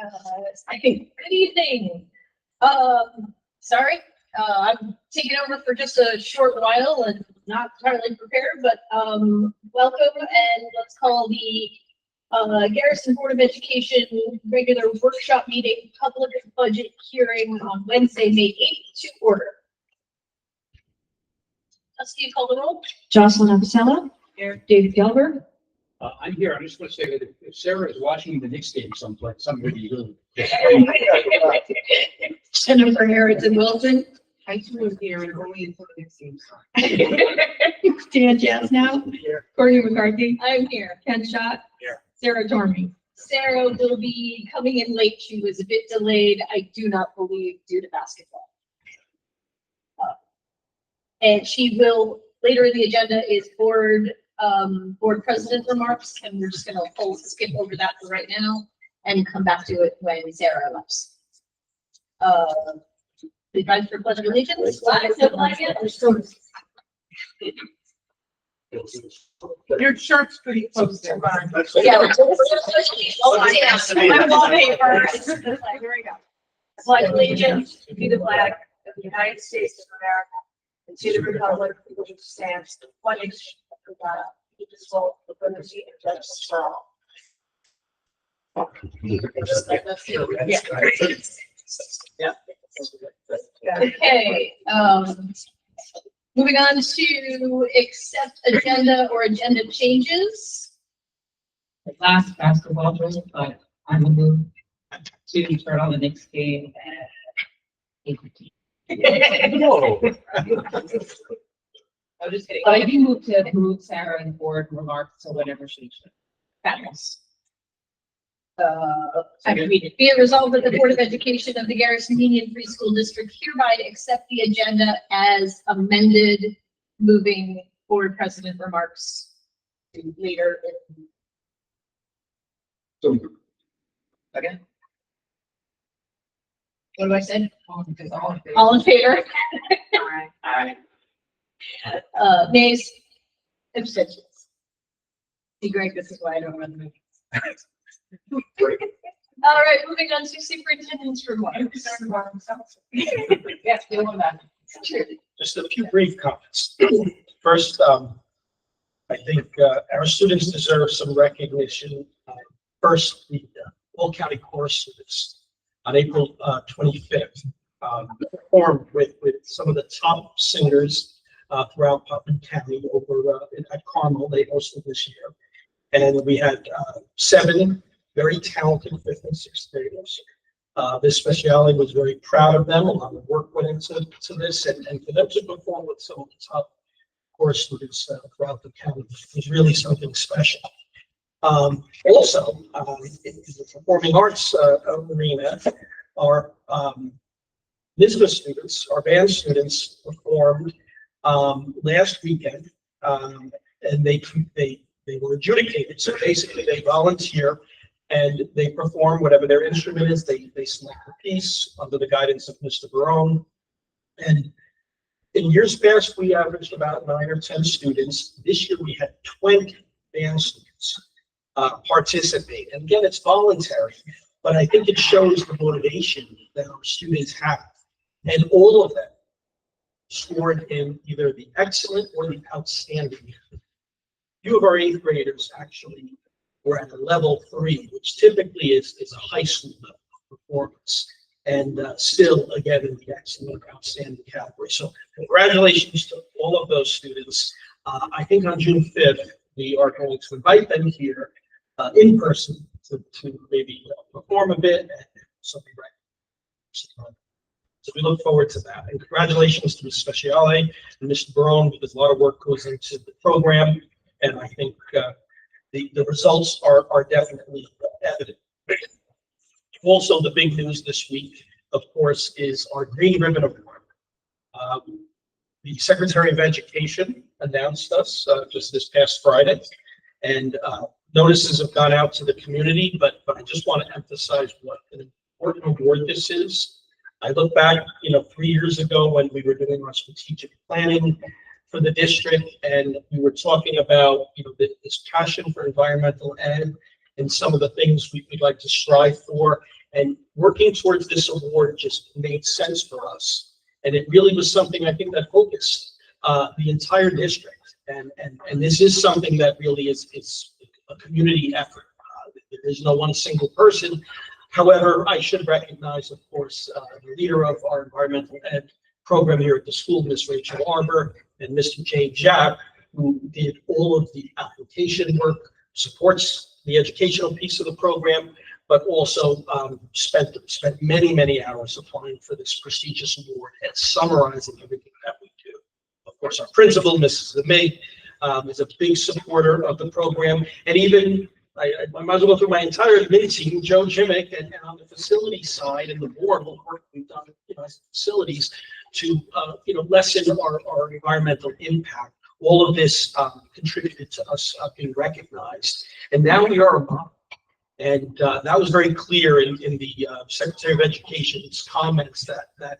Good evening. Sorry, I'm taking over for just a short while and not entirely prepared, but welcome, and let's call the Garrison Board of Education regular workshop meeting public budget hearing on Wednesday, May 8th to order. Steve, call the roll. Jocelyn Avisella. Here. David Gelber. I'm here. I'm just going to say that if Sarah is watching the Knicks game someplace, somebody will. Jennifer Harrington Wilson. I too was here and only until the Knicks game started. Dan Jazz now. Here. Corey McCarthy. I'm here. Ken Schott. Here. Sarah Tormey. Sarah will be coming in late. She was a bit delayed, I do not believe, due to basketball. And she will, later in the agenda is board president remarks, and we're just gonna skip over that for right now and come back to it when Sarah left. The rise for pledge of allegiance. Flag, no flag yet? Your shirt's pretty close to mine. Yeah. I'm wallpaper. Here we go. Pledge allegiance to the flag of the United States of America and to the republic for which it stands, one nation under God, indivisible, with liberty and justice for all. Yeah. Okay, moving on to accept agenda or agenda changes. Last basketball game, but I'm gonna move to turn on the Knicks game at 8:15. Whoa. I'm just kidding. But I do move to move Sarah and board remarks to whatever she should. Fabulous. I can read it. Be it resolved that the Board of Education of the Garrison Union Free School District hereby accept the agenda as amended, moving board president remarks to later. Again? What do I say? All in favor. All in favor? Aye. Nays? Abstentions? See, Greg, this is why I don't run the meetings. All right, moving on to superintendent's remarks. Yes, do one that. Just a few brief comments. First, I think our students deserve some recognition. First, the All County Chorus students on April 25th performed with some of the top singers throughout Putnam County over at Carmel. They hosted this year. And we had 7 very talented 5th and 6th graders. This speciality was very proud of them. A lot of work went into this, and for them to perform with some of the top chorus students throughout the county was really something special. Also, in the performing arts arena, our NISBA students, our band students, performed last weekend, and they were adjudicated. So basically, they volunteer and they perform whatever their instrument is. They select a piece under the guidance of Mr. Barone. And in years past, we averaged about 9 or 10 students. This year, we had 20 band students participate. And again, it's voluntary, but I think it shows the motivation that our students have. And all of them scored in either the excellent or the outstanding. Few of our 8th graders actually were at a level 3, which typically is a high school level performance, and still again in the excellent or outstanding category. So congratulations to all of those students. I think on June 5th we are going to invite them here in person to maybe perform a bit and something right. So we look forward to that. And congratulations to Ms. Speciale and Mr. Barone, because a lot of work goes into the program. And I think the results are definitely evident. Also, the big news this week, of course, is our Green Ribbon Award. The Secretary of Education announced us just this past Friday, and notices have gone out to the community, but I just want to emphasize what an important award this is. I look back, 3 years ago when we were doing our strategic planning for the district, and we were talking about, this passion for environmental ed and some of the things we'd like to strive for. And working towards this award just made sense for us. And it really was something I think that focused the entire district. And this is something that really is a community effort. There is no one single person. However, I should recognize, of course, the leader of our environmental ed program here at the school, Ms. Rachel Arbor, and Mr. Jay Japp, who did all of the application work, supports the educational piece of the program, but also spent many hours applying for this prestigious award and summarizing everything that we do. Of course, our principal, Mrs. May, is a big supporter of the program, and even I might as well go through my entire admin team, Joe Jimmick, and on the facility side and the board, the work we've done as facilities to lessen our environmental impact. All of this contributed to us being recognized, and now we are a model. And that was very clear in the Secretary of Education's comments that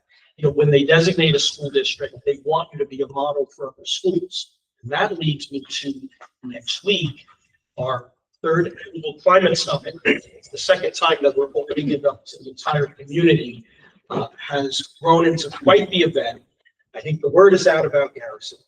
when they designate a school district, they want you to be a model for other schools. And that leads me to next week, our third annual climate summit. It's the second time that we're opening it up to the entire community. Has grown into quite the event. I think the word is out about Garrison.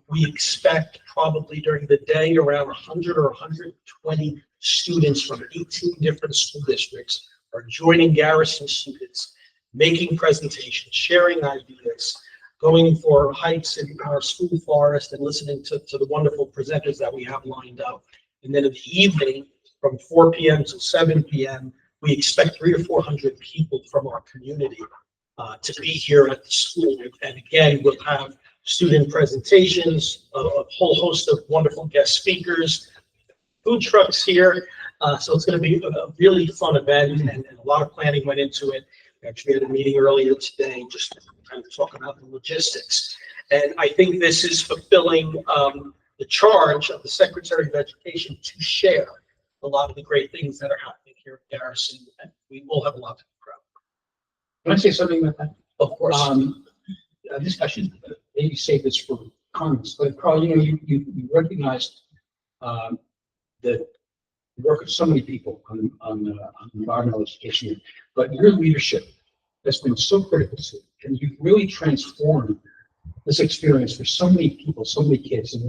We expect probably during the day around 100 or 120 students from 18 different school districts are joining Garrison students, making presentations, sharing ideas, going for hikes in our school forest and listening to the wonderful presenters that we have lined up. And then in the evening, from 4 p.m. to 7 p.m., we expect 300 to 400 people from our community to be here at the school. And again, we'll have student presentations, a whole host of wonderful guest speakers, food trucks here. So it's going to be a really fun event, and a lot of planning went into it. We actually had a meeting earlier today just to kind of talk about the logistics. And I think this is fulfilling the charge of the Secretary of Education to share a lot of the great things that are happening here at Garrison, and we will have a lot to be proud of. Can I say something about that? Of course. I should maybe say this for comments, but Carl, you recognized the work of so many people on environmental education, but your leadership has been so critical to it, and you've really transformed this experience for so many people, so many kids, and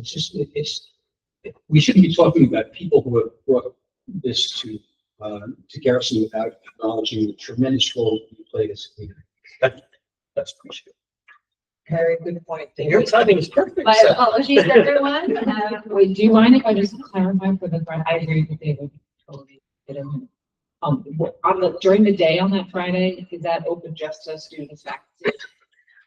we shouldn't be talking about people who have brought this to Garrison without acknowledging the tremendous role you played as a leader. That's appreciated. Very good point. Thank Your you. timing is perfect. My Seth. apologies, everyone. Wait, do you mind if I just clarify for the Friday? I agree with David. Totally. During the day on that Friday, is that open just to students, faculty?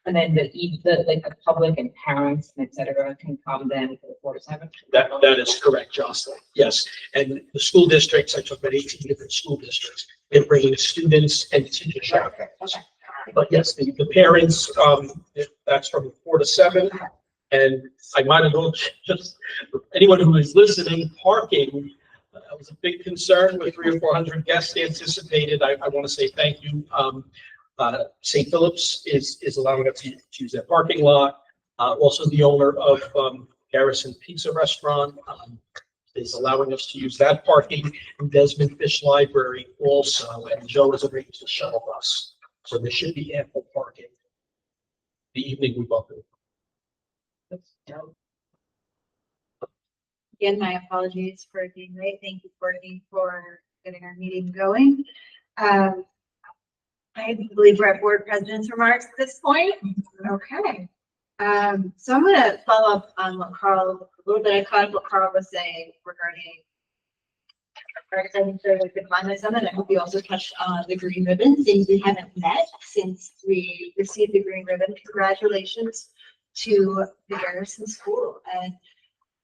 And then the public and parents, et cetera, can come then for the 4 to 7? That is correct, Jocelyn. Yes, and the school districts, I talked about 18 different school districts. They're bringing students and teachers out. But yes, the parents, that's from 4 to 7. And I might have known just anyone who is listening, parking was a big concern with 300 or 400 guests anticipated. I want to say thank you. St. Philip's is allowing us to use that parking lot. Also, the owner of Garrison Pizza Restaurant is allowing us to use that parking. And Desmond Fish Library also, and Joe has arranged to shuttle bus. So there should be ample parking the evening we book it. Again, my apologies for being late. Thank you, Courtney, for getting our meeting going. I believe we're at board president's remarks at this point. Okay. So I'm going to follow up on what Carl, a little bit I caught up what Carl was saying regarding our exciting with the climate summit. I hope you also touched on the green ribbon, since we haven't met since we received the green ribbon. Congratulations to the Garrison School. And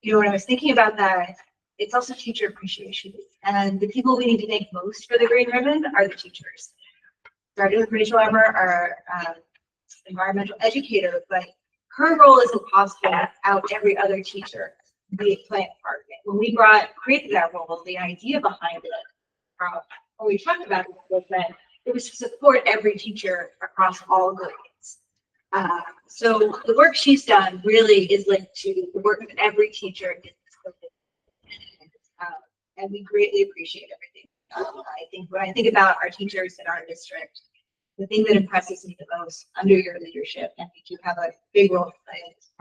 when I was thinking about that, it's also Teacher Appreciation Week. And the people we need to thank most for the green ribbon are the teachers. Starting with Rachel Arbor, our environmental educator, but her role isn't possible without every other teacher playing a part of it. When we created that role, the idea behind it, when we talked about it, was that it was to support every teacher across all grades. So the work she's done really is linked to the work of every teacher. and we greatly appreciate everything. I think when I think about our teachers in our district, the thing that impresses me the most under your leadership, and you do have a big role to play in this,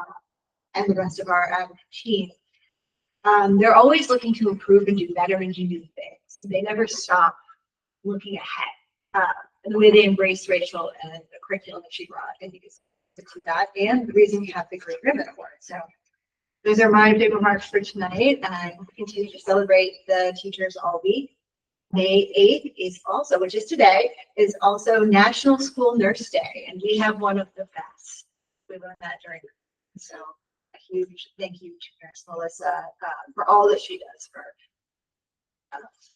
and the rest of our team, they're always looking to improve and do better and do new things. They never stop looking ahead. And the way they embrace Rachel and the curriculum that she brought, I think is that, and the reason we have the Great Ribbon Award. So those are my big remarks for tonight, and we'll continue to celebrate the teachers all week. May 8th is also, which is today, is also National School Nurse Day, and we have one of the best. We learned that during, so a huge thank you to Nurse Melissa for all that she does for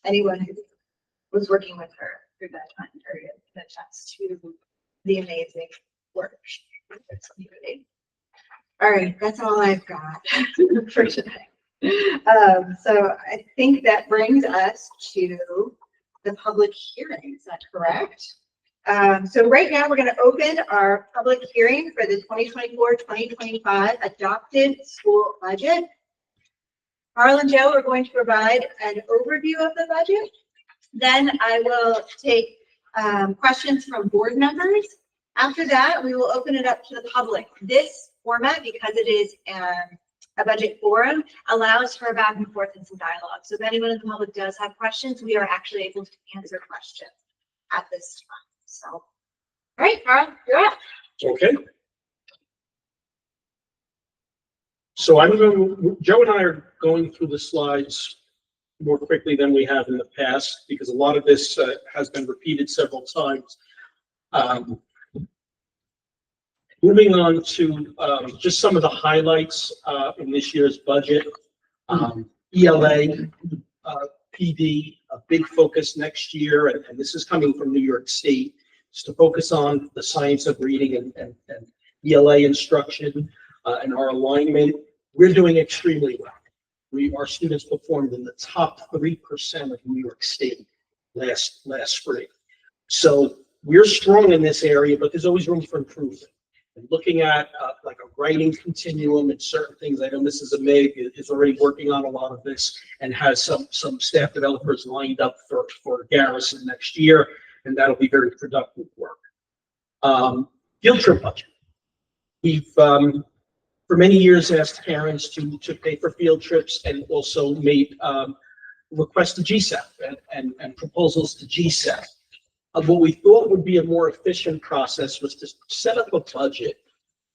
anyone who was working with her through that time period. That's to the amazing work. All right, that's all I've got for today. So I think that brings us to the public hearing. Is that correct? So right now we're going to open our public hearing for the 2024-2025 adopted school budget. Carl and Joe are going to provide an overview of the budget. Then I will take questions from board members. After that, we will open it up to the public. This format, because it is a budget forum, allows for a back and forth and some dialogue. So if anyone in the public does have questions, we are actually able to answer questions at this time. So, all right, Carl, you're up. Okay. So Joe and I are going through the slides more quickly than we have in the past, because a lot of this has been repeated several times. Moving on to just some of the highlights in this year's budget. ELA, PD, a big focus next year, and this is coming from New York State, is to focus on the science of reading and ELA instruction and our alignment. We're doing extremely well. Our students performed in the top 3% of New York State last spring. So we're strong in this area, but there's always room for improvement. And looking at like a writing continuum and certain things, I know Mrs. Amig is already working on a lot of this and has some staff developers lined up for Garrison next year, and that'll be very productive work. Field trip budget. We've for many years asked parents to pay for field trips, and also made requests to GSEP and proposals to GSEP. What we thought would be a more efficient process was to set up a budget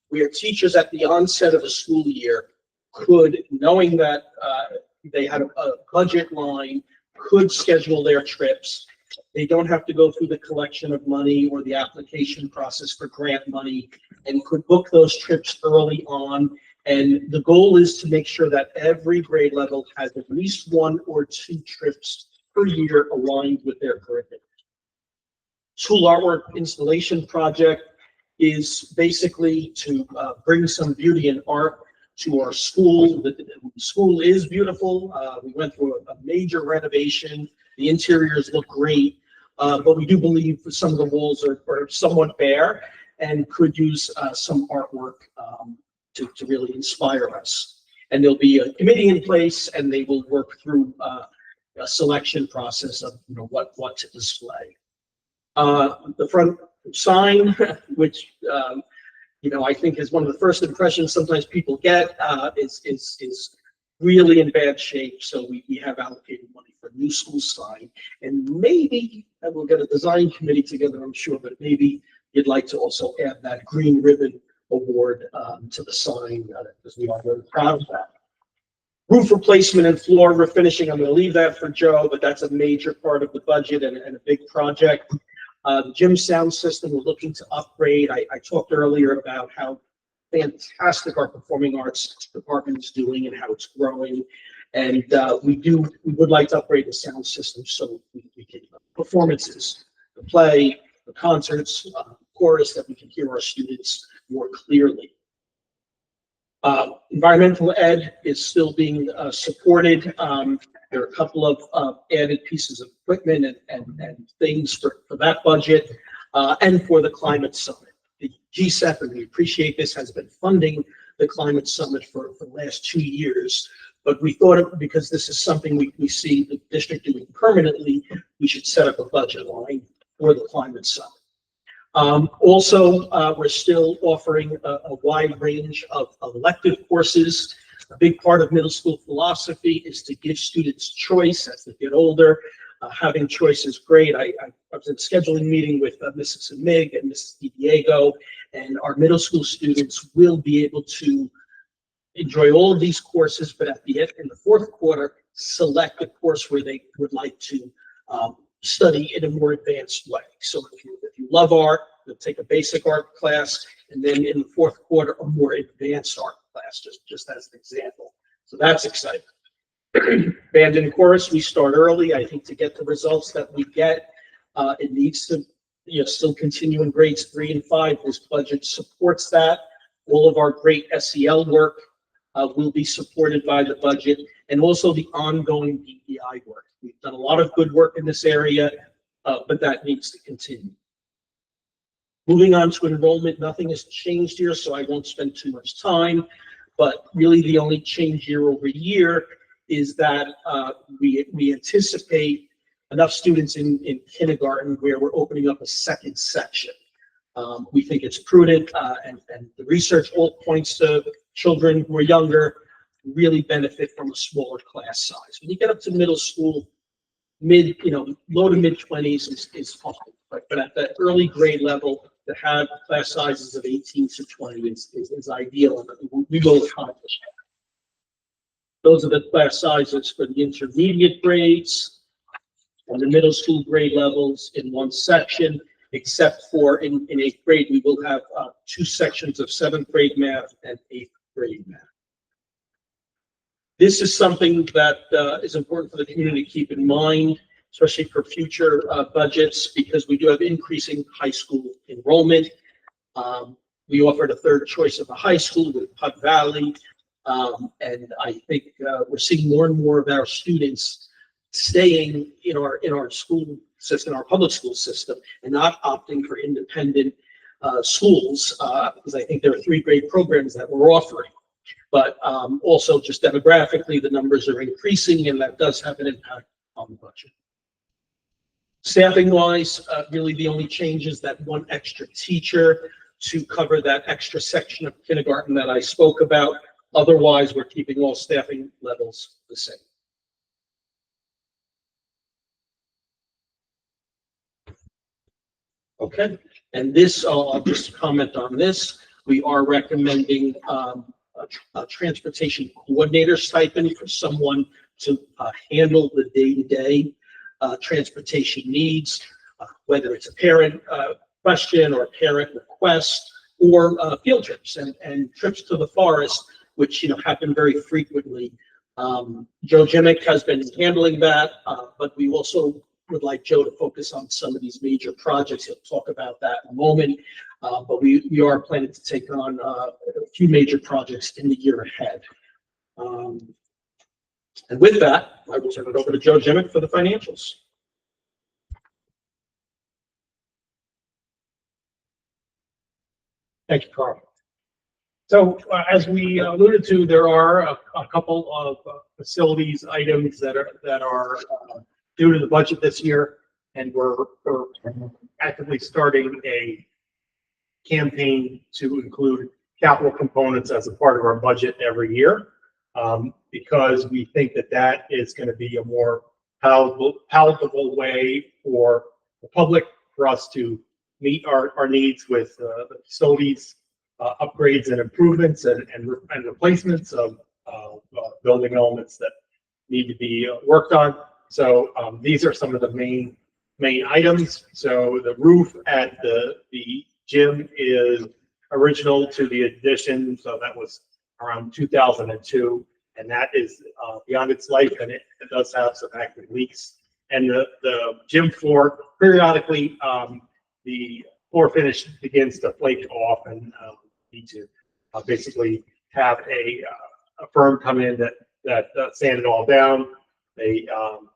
where teachers at the onset of a school year could, knowing that they had a budget line, could schedule their trips. They don't have to go through the collection of money or the application process for grant money, and could book those trips early on. And the goal is to make sure that every grade level has at least 1 or 2 trips per year aligned with their curriculum. School artwork installation project is basically to bring some beauty and art to our school. The school is beautiful. We went through a major renovation. The interiors look great, but we do believe some of the walls are somewhat bare and could use some artwork to really inspire us. And there'll be a committee in place, and they will work through a selection process of what to display. The front sign, which I think is one of the first impressions sometimes people get, is really in bad shape. So we have allocated money for a new school sign, and maybe we'll get a design committee together, I'm sure, but maybe you'd like to also add that green ribbon award to the sign, because we are very proud of that. Roof replacement and floor refinishing, I'm going to leave that for Joe, but that's a major part of the budget and a big project. The gym sound system, we're looking to upgrade. I talked earlier about how fantastic our performing arts department is doing and how it's growing. And we would like to upgrade the sound system so we can performances, the play, the concerts, chorus, that we can hear our students more clearly. Environmental ed is still being supported. There are a couple of added pieces of equipment and things for that budget, and for the climate summit. The GSEP, and we appreciate this, has been funding the climate summit for the last 2 years, But we thought because this is something we see the district doing permanently, we should set up a budget line for the climate summit. Also, we're still offering a wide range of elective courses. A big part of middle school philosophy is to give students choice as they get older. Having choice is great. I was in a scheduling meeting with Mrs. Mig and Mrs. DiDiego, and our middle school students will be able to enjoy all of these courses, but at the end, in the fourth quarter, select a course where they would like to study in a more advanced way. So if you love art, you'll take a basic art class, and then in the fourth quarter, a more advanced art class, just as an example. So that's exciting. Band and chorus, we start early. I think to get the results that we get, it needs to still continue in grades 3 and 5. This budget supports that. All of our great SEL work will be supported by the budget, and also the ongoing DEI work. We've done a lot of good work in this area, but that needs to continue. Moving on to enrollment, nothing has changed here, so I won't spend too much time, but really the only change year over year is that we anticipate enough students in kindergarten where we're opening up a second section. We think it's prudent, and the research all points to children who are younger really benefit from a smaller class size. When you get up to middle school, low to mid 20s is fine, but at the early grade level, to have class sizes of 18 to 20 is ideal, and we will accomplish that. Those are the class sizes for the intermediate grades and the middle school grade levels in one section, except for in 8th grade, we will have 2 sections of 7th grade math and 8th grade math. This is something that is important for the community to keep in mind, especially for future budgets, because we do have increasing high school enrollment. We offered a third choice of a high school with Putt Valley, and I think we're seeing more and more of our students staying in our school system, our public school system, and not opting for independent schools, because I think there are 3 great programs that we're offering. But also just demographically, the numbers are increasing, and that does have an impact on the budget. Staffing wise, really the only change is that 1 extra teacher to cover that extra section of kindergarten that I spoke about. Otherwise, we're keeping all staffing levels the same. Okay, and this, I'll just comment on this. We are recommending a transportation coordinator stipend for someone to handle the day-to-day transportation needs, whether it's a parent question or a parent request, or field trips and trips to the forest, which happen very frequently. Joe Jimick has been handling that, but we also would like Joe to focus on some of these major projects. He'll talk about that in a moment, but we are planning to take on a few major projects in the year ahead. And with that, I will turn it over to Joe Jimick for the financials. Thank you, Carl. So as we alluded to, there are a couple of facilities items that are due to the budget this year, and we're actively starting a campaign to include capital components as a part of our budget every year, because we think that is going to be a more palatable way for the public, for us to meet our needs with the facilities upgrades and improvements and replacements of building elements that need to be worked on. So these are some of the main items. So the roof at the gym is original to the addition, so that was around 2002, and that is beyond its life, and it does have some active leaks. And the gym floor, periodically, the floor finish begins to flake off, and need to basically have a firm come in that sand it all down. They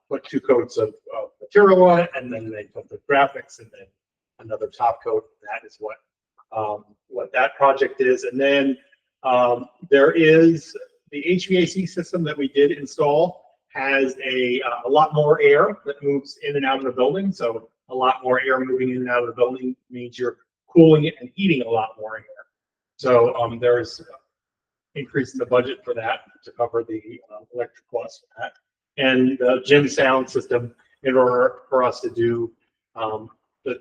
put 2 coats of material on it, and then they put the graphics and then another top coat. That is what that project is. And then there is the HVAC system that we did install has a lot more air that moves in and out of the building. So a lot more air moving in and out of the building means you're cooling it and heating a lot more air. So there's increase in the budget for that to cover the electric costs for that. And the gym sound system in order for us to do the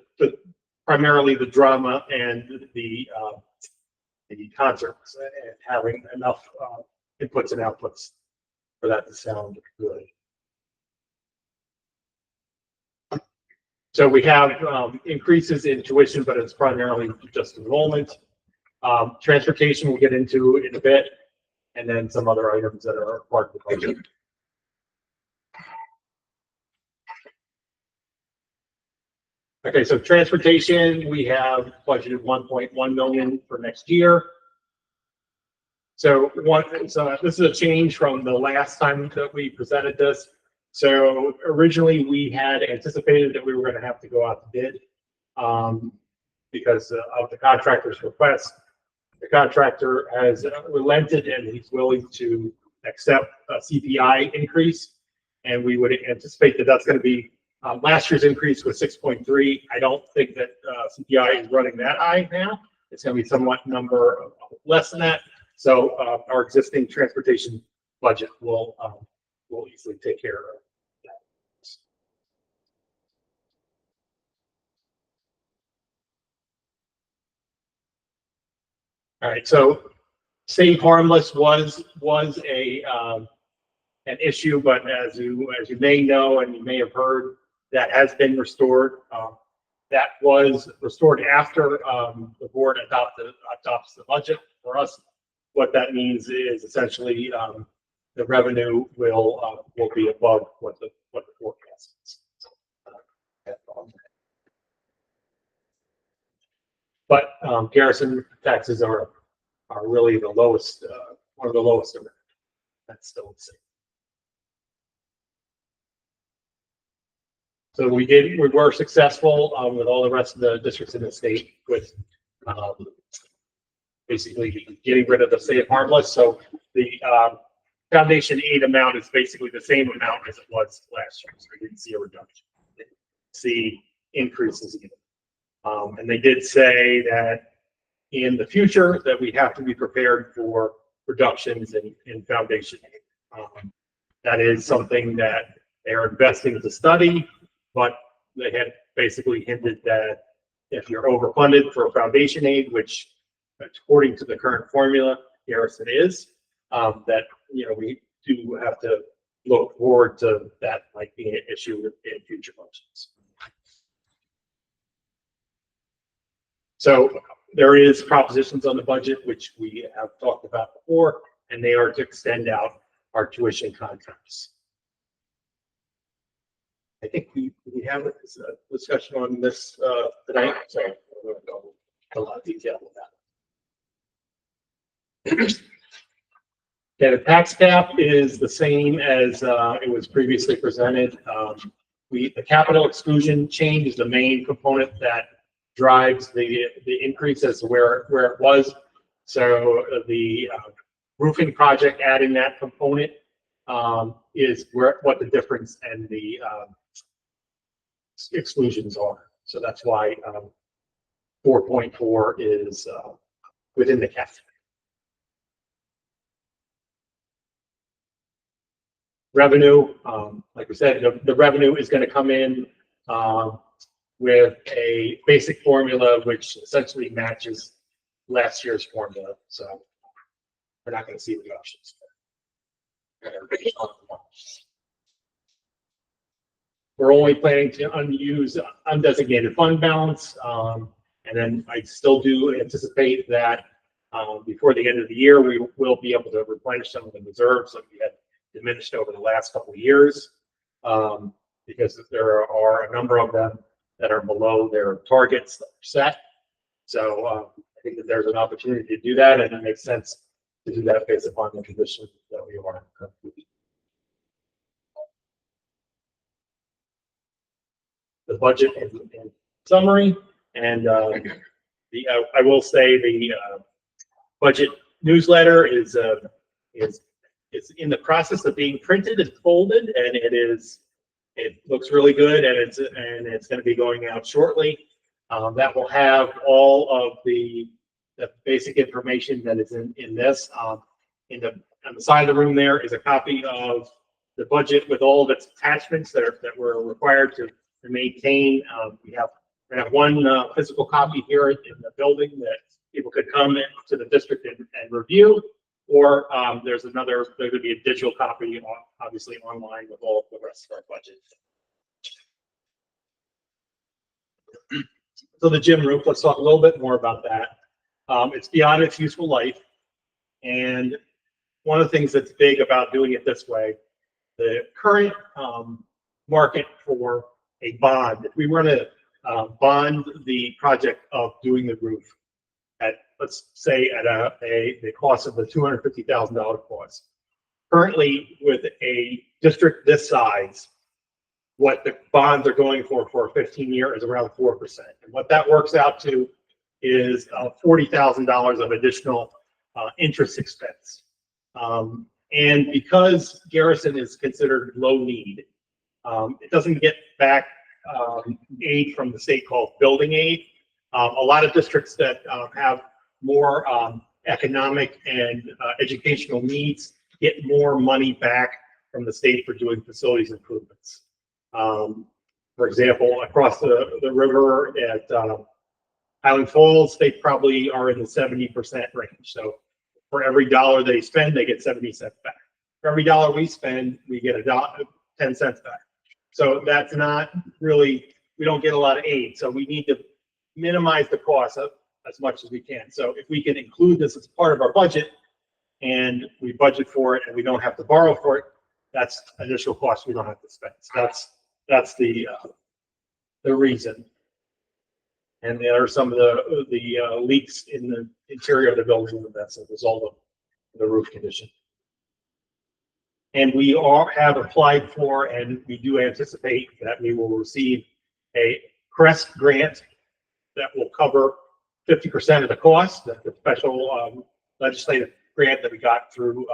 primarily the drama and the concerts and having enough inputs and outputs for that to sound good. So we have increases in tuition, but it's primarily just enrollment. Transportation we'll get into in a bit, and then some other items that are part of the budget. Okay, so transportation, we have budgeted 1.1 million for next year. So this is a change from the last time that we presented this. So originally we had anticipated that we were going to have to go out to bid because of the contractor's request. The contractor has relented and he's willing to accept a CPI increase. And we would anticipate that that's going to be last year's increase was 6.3. I don't think that CPI is running that high now. It's going to be somewhat number less than that. So our existing transportation budget will easily take care of that. All right, so Save Harmless was a an issue, but as you may know and you may have heard, that has been restored. That was restored after the board adopts the budget. For us, what that means is essentially the revenue will be above what the forecast is. But Garrison taxes are really the lowest, one of the lowest around. That's still the same. So we were successful with all the rest of the districts in the state with basically getting rid of the Save Harmless. So the foundation aid amount is basically the same amount as it was last year. So we didn't see a reduction. We didn't see increases either. And they did say that in the future that we have to be prepared for reductions in foundation aid. That is something that they're investing to study, but they had basically hinted that if you're overfunded for foundation aid, which according to the current formula, Garrison is, that we do have to look forward to that like being an issue in future budgets. So there is propositions on the budget, which we have talked about before, and they are to extend out our tuition contracts. I think we have a discussion on this tonight, so we're going to go into a lot of detail with that. Yeah, the tax cap is the same as it was previously presented. The capital exclusion change is the main component that drives the increase as to where it was. So the roofing project, adding that component is what the difference and the exclusions are. So that's why 4.4 is within the cap. Revenue, like we said, the revenue is going to come in with a basic formula which essentially matches last year's formula. So we're not going to see reductions. We're only planning to use undesignated fund balance. And then I still do anticipate that before the end of the year, we will be able to replenish some of the reserves that we had diminished over the last couple of years, because there are a number of them that are below their targets that are set. So I think that there's an opportunity to do that, and it makes sense to do that based upon the condition that we are currently. The budget in summary, and I will say the budget newsletter is it's in the process of being printed and folded, and it looks really good, and it's going to be going out shortly. That will have all of the basic information that is in this. On the side of the room there is a copy of the budget with all of its attachments that were required to maintain. We have one physical copy here in the building that people could come to the district and review, or there's going to be a digital copy, obviously online with all of the rest of our budget. So the gym roof, let's talk a little bit more about that. It's beyond its useful life, and one of the things that's big about doing it this way, the current market for a bond, if we were to bond the project of doing the roof at, let's say, at the cost of the $250,000 cost. Currently, with a district this size, what the bonds are going for a 15-year is around 4%. And what that works out to is $40,000 of additional interest expense. And because Garrison is considered low need, it doesn't get back aid from the state called building aid. A lot of districts that have more economic and educational needs get more money back from the state for doing facilities improvements. For example, across the river at Highland Falls, they probably are in the 70% range. So for every dollar they spend, they get 70 cents back. For every dollar we spend, we get 10 cents back. So that's not really, we don't get a lot of aid. So we need to minimize the cost as much as we can. So if we can include this as part of our budget and we budget for it and we don't have to borrow for it, that's additional cost we don't have to spend. So that's the reason. And there are some of the leaks in the interior of the building that's a result of the roof condition. And we have applied for, and we do anticipate that we will receive a CREST grant that will cover 50% of the cost. That's the special legislative grant that we got through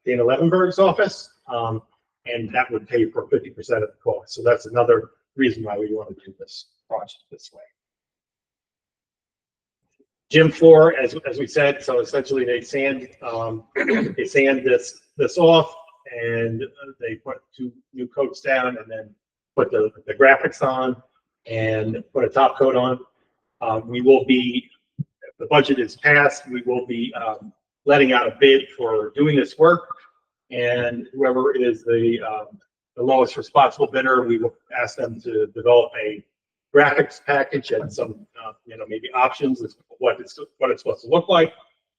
Dana Levenberg's office, and that would pay for 50% of the cost. So that's another reason why we want to do this project this way. Gym floor, as we said, so essentially they sand this off, and they put 2 new coats down, and then put the graphics on, and put a top coat on. We will be, if the budget is passed, we will be letting out a bid for doing this work, and whoever is the lowest responsible bidder, we will ask them to develop a graphics package and some maybe options as what it's supposed to look like,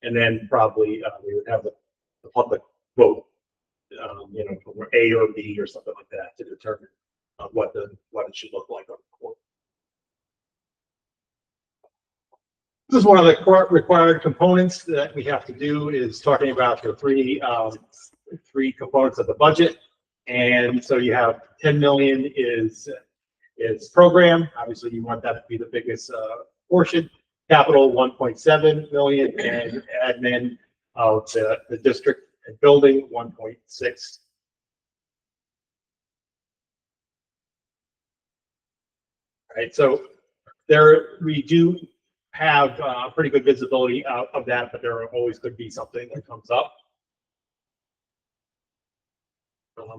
and then probably we would have the public vote, for A or B or something like that to determine what it should look like on the court. This is one of the required components that we have to do, is talking about the three components of the budget. And so you have 10 million is program. Obviously, you want that to be the biggest portion. Capital 1.7 million, and admin of the district and building 1.6. Right. So we do have pretty good visibility of that, but there always could be something that comes up.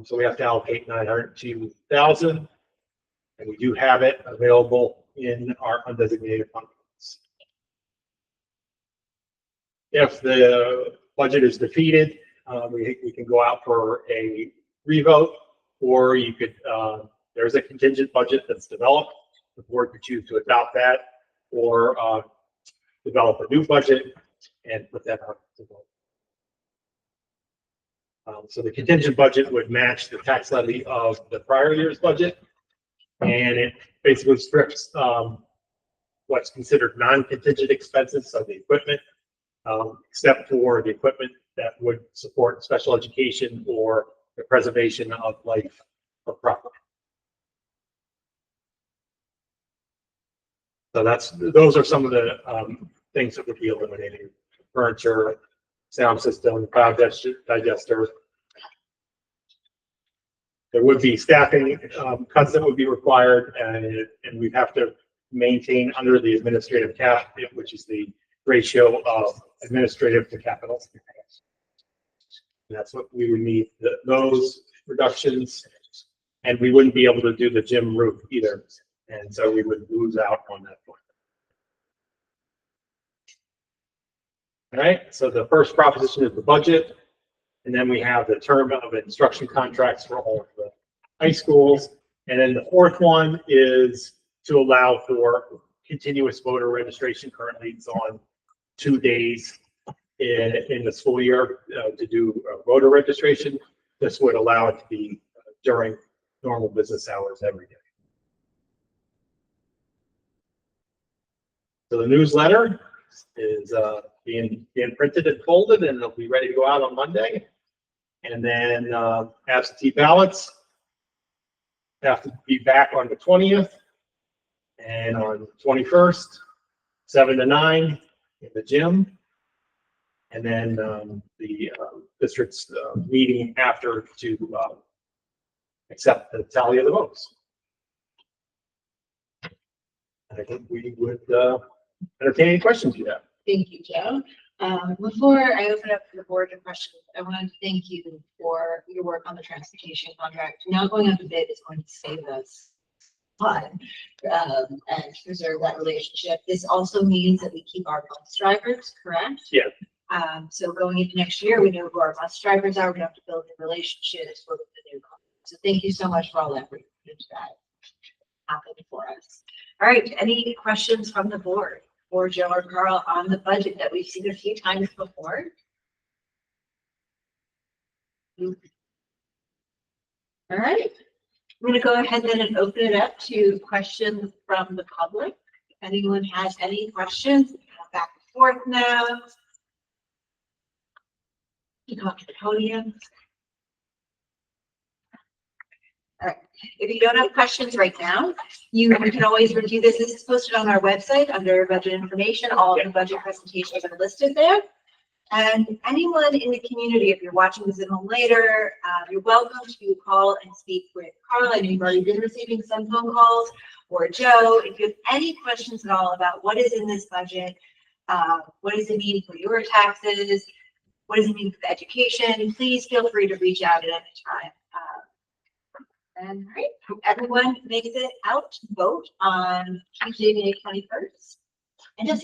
So we have to allocate 902,000, and we do have it available in our undesignated funds. If the budget is defeated, we can go out for a revote, or you could, there's a contingent budget that's developed. The board could choose to adopt that, or develop a new budget and put that out to vote. So the contingent budget would match the tax levy of the prior year's budget, and it basically strips what's considered non-contingent expenses, so the equipment, except for the equipment that would support special education or the preservation of life or property. So those are some of the things that would be eliminated: furniture, sound system, cloud digester. There would be staffing cuts that would be required, and we'd have to maintain under the administrative cap, which is the ratio of administrative to capital. And that's what we would need, those reductions, and we wouldn't be able to do the gym roof either. And so we would lose out on that point. All right, so the first proposition is the budget. And then we have the term of instruction contracts for all of the high schools. And then the fourth one is to allow for continuous voter registration. Currently it's on 2 days in the school year to do voter registration. This would allow it to be during normal business hours every day. So the newsletter is being printed and folded, and it'll be ready to go out on Monday. And then absentee ballots have to be back on the 20th and on the 21st, 7 to 9 in the gym. And then the district's meeting after to accept the tally of the votes. And I think we would entertain any questions you have. Thank you, Joe. Before I open up to the board to questions, I wanted to thank you for your work on the transportation contract. Now going up a bid is going to save us time and preserve that relationship. This also means that we keep our bus drivers, correct? Yeah. So going into next year, we know who our bus drivers are. We don't have to build the relationships with the new company. So thank you so much for all that work that happened for us. All right, any questions from the board or Joe or Carl on the budget that we've seen a few times before? All right, I'm going to go ahead then and open it up to questions from the public. If anyone has any questions, back and forth now. You come up to the podium. All right. If you don't have questions right now, you can always review this. This is posted on our website under budget information. All of the budget presentations are listed there. And anyone in the community, if you're watching this at home later, you're welcome to call and speak with Carl. I know you've already been receiving some phone calls, or Joe. If you have any questions at all about what is in this budget, what does it mean for your taxes, what does it mean for education, please feel free to reach out at any time. And right, everyone makes it out to vote on Tuesday, May 21st. And just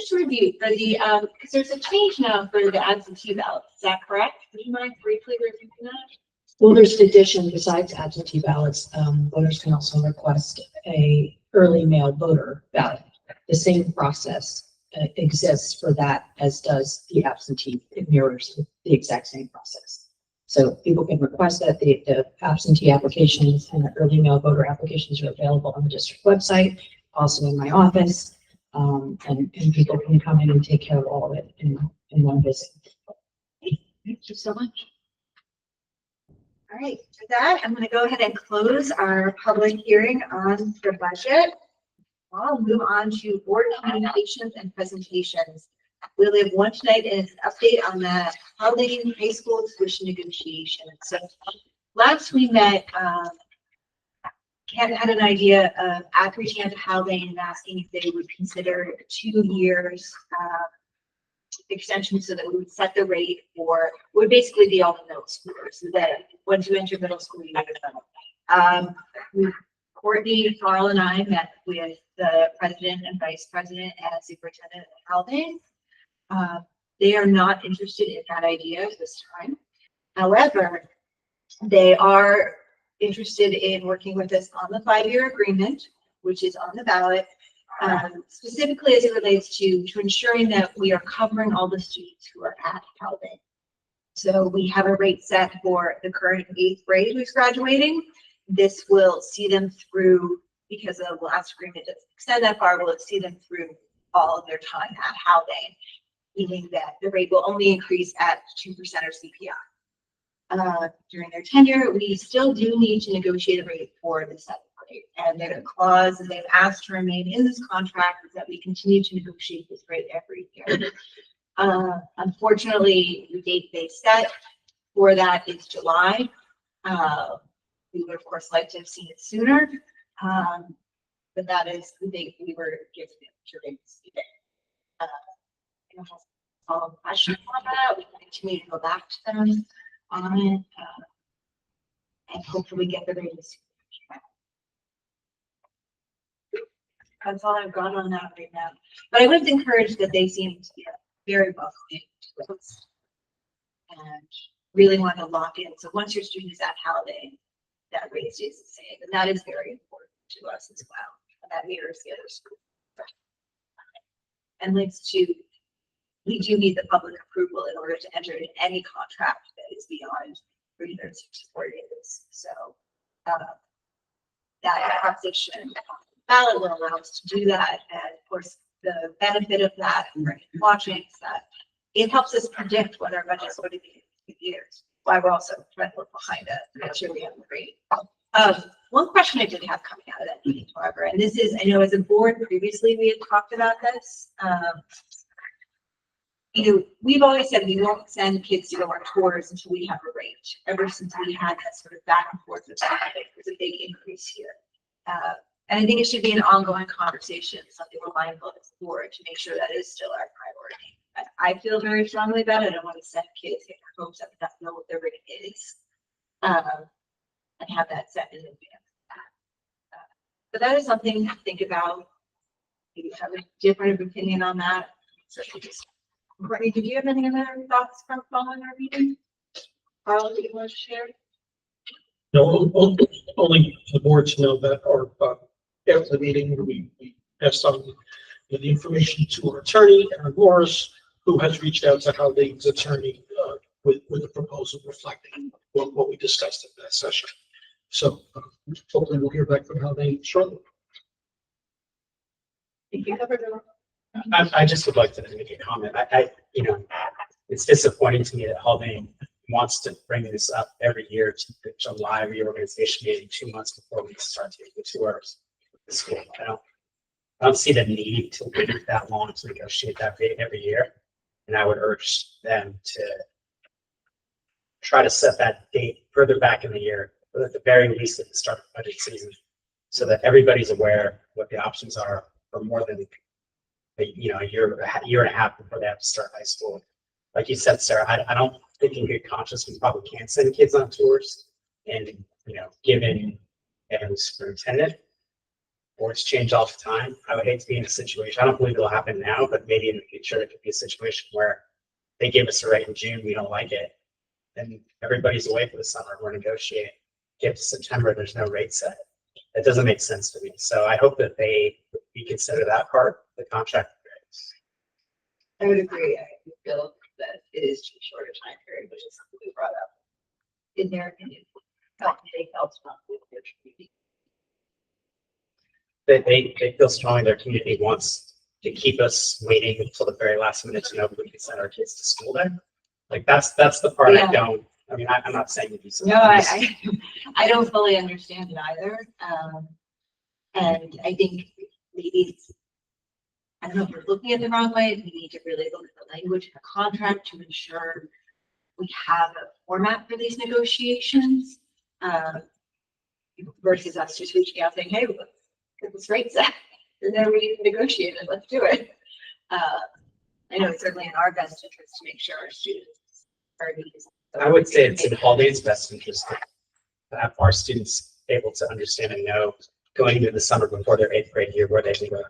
to review for the because there's a change now for the absentee ballots. Is that correct? Would you mind briefly reviewing that? Well, there's an addition besides absentee ballots. Voters can also request a early mail voter ballot. The same process exists for that as does the absentee. It mirrors the exact same process. So people can request that the absentee applications and the early mail voter applications are available on the district website, also in my office, and people can come in and take care of all of it in one visit. Thank you so much. All right, for that, I'm going to go ahead and close our public hearing on the budget. I'll move on to board communications and presentations. We only have one tonight, and it's an update on the Haldane High School tuition negotiation. So last we met, Ken had an idea of reaching out to Haldane and asking if they would consider 2 years extension so that we would set the rate for, would basically be all the middle schoolers, so that once you enter middle school, you know. Courtney, Carl, and I met with the president and vice president and superintendent at Haldane. They are not interested in that idea at this time. However, they are interested in working with us on the 5-year agreement, which is on the ballot, specifically as it relates to ensuring that we are covering all the students who are at Haldane. So we have a rate set for the current 8th grade who's graduating. This will see them through, because the last agreement doesn't extend that far, will it see them through all of their time at Haldane, meaning that the rate will only increase at 2% or CPI. During their tenure, we still do need to negotiate a rate for the 7th grade. And there's a clause that they've asked to remain in this contract is that we continue to negotiate this rate every year. Unfortunately, the date they set for that is July. We would of course like to have seen it sooner. But that is the date we were given during this meeting. I don't have all questions on that. We can continue to go back to them on it. And hopefully get the ratings. That's all I've got on that right now. But I was encouraged that they seemed to be very welcoming to us and really want to lock in. So once your student is at Holiday, that rate stays the same, and that is very important to us as well. That mirrors the other school. And links to, we do need the public approval in order to enter in any contract that is beyond 364 days. So that transition ballot will allow us to do that. And of course, the benefit of that and watching is that it helps us predict what our budget's going to be in 2 years. Why we're also trying to look behind it, make sure we have the rate. One question I did have coming out of that meeting, however, and this is, I know as a board previously we had talked about this. You know, we've always said we won't send kids to go on tours until we have a rate. Ever since we had that sort of back and forth with that, there's a big increase here. And I think it should be an ongoing conversation, something we're mindful of as a board to make sure that is still our priority. I feel very strongly about it. I don't want to send kids get their hopes up and not know what their rate is. And have that set in advance. But that is something to think about. Maybe have a different opinion on that. Courtney, did you have any other thoughts from following our meeting? Carl, do you want to share? No, only the board to know that our, after the meeting, we passed on the information to our attorney, Aaron Morris, who has reached out to Halday's attorney with a proposal reflecting what we discussed at that session. So hopefully we'll hear back from Haldane shortly. Think you covered it? I just would like to make a comment. You know, it's disappointing to me that Haldane wants to bring this up every year to the July reorganization meeting 2 months before we start taking the tours of the school. I don't see the need to wait that long to negotiate that rate every year. And I would urge them to try to set that date further back in the year, but at the very least at the start of budget season, so that everybody's aware what the options are for more than a year and a half before they have to start high school. Like you said, Sarah, I don't think in good conscience we probably can't send kids on tours. And given Evan's superintendent, boards change all the time. I would hate to be in a situation. I don't believe it'll happen now, but maybe in the future it could be a situation where they give us a rate in June, we don't like it, and everybody's away for the summer. We're negotiating. Get to September, there's no rate set. That doesn't make sense to me. So I hope that they reconsider that part, the contract rates. I would agree. I feel that it is too short a time period, which is something we brought up in their opinion. They felt strongly with their community. They feel strongly their community wants to keep us waiting until the very last minute to know if we can send our kids to school there. Like that's the part Yeah. I don't. I mean, I'm not saying to do something. No, I don't fully understand it either. And I think maybe it's, I don't know if we're looking at the wrong way. We need to really look at the language of the contract to ensure we have a format for these negotiations. Versus us just reaching out saying, hey, let's get this rate set. And then we negotiate it. Let's do it. I know it's certainly in our best interest to make sure our students are using. I would say it's in Haldane's best interest to have our students able to understand and know going into the summer before their 8th grade year where they can go.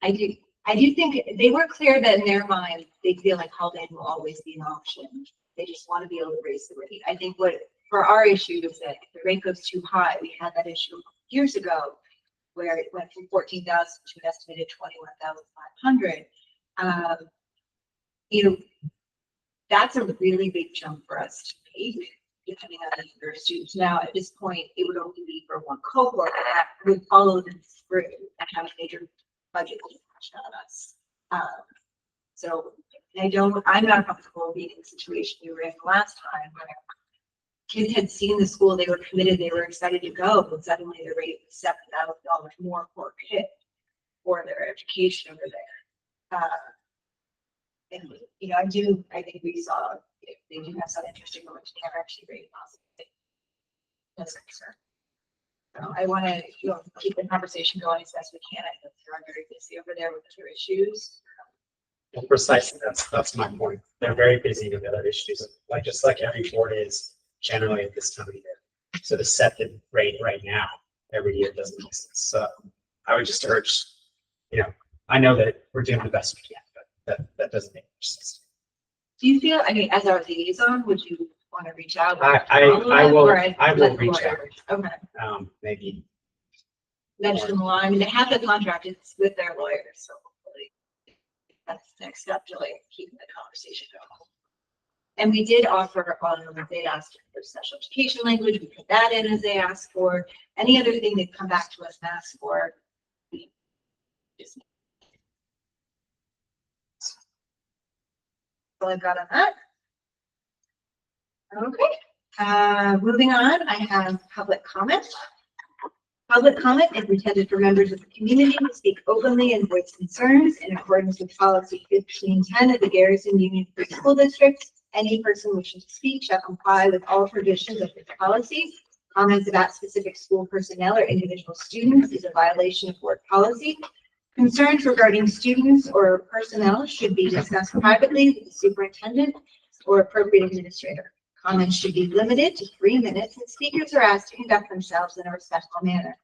I do think they were clear that in their mind, they feel like Haldane will always be an option. They just want to be able to raise the rate. I think what for our issue is that if the rate goes too high, we had that issue years ago where it went from 14,000 to an estimated 21,500. That's a really big jump for us to make, depending on the number of students. Now, at this point, it would only be for one cohort that would follow this through and have a major budget impact on us. So I'm not comfortable being in the situation we were in last time where kids had seen the school, they were committed, they were excited to go, but suddenly the rate was $7,000 more per kid for their education over there. And, I think we saw, they do have some interesting moments, they are actually very positive. That's concern. So I want to, keep the conversation going as best we can. I think they're very busy over there with their issues. Well, precisely, that's my point. They're very busy with other issues, just like every board is generally at this time of year. So to set the rate right now, every year doesn't make sense. So I would just urge, I know that we're doing the best we can, but that doesn't make much sense. Do you feel, as our liaison, would you want to reach out? I will reach out. Okay. Maybe. Mention the line, they have the contract, it's with their lawyers, so hopefully that's the next step to keeping the conversation going. And we did offer, they asked for special education language, we put that in as they asked for. Any other thing they've come back to us and asked for, we just. All I've got on that. Okay, moving on, I have public comment. Public comment is intended for members of the community to speak openly and voice concerns in accordance with policy 1510 of the Garrison Union Free School District. Any person wishing to speak shall comply with all provisions of this policy. Comments about specific school personnel or individual students is a violation of board policy. Concerns regarding students or personnel should be discussed privately with the superintendent or appropriate administrator. Comments should be limited to 3 minutes, and speakers are asked to conduct themselves in a respectful manner.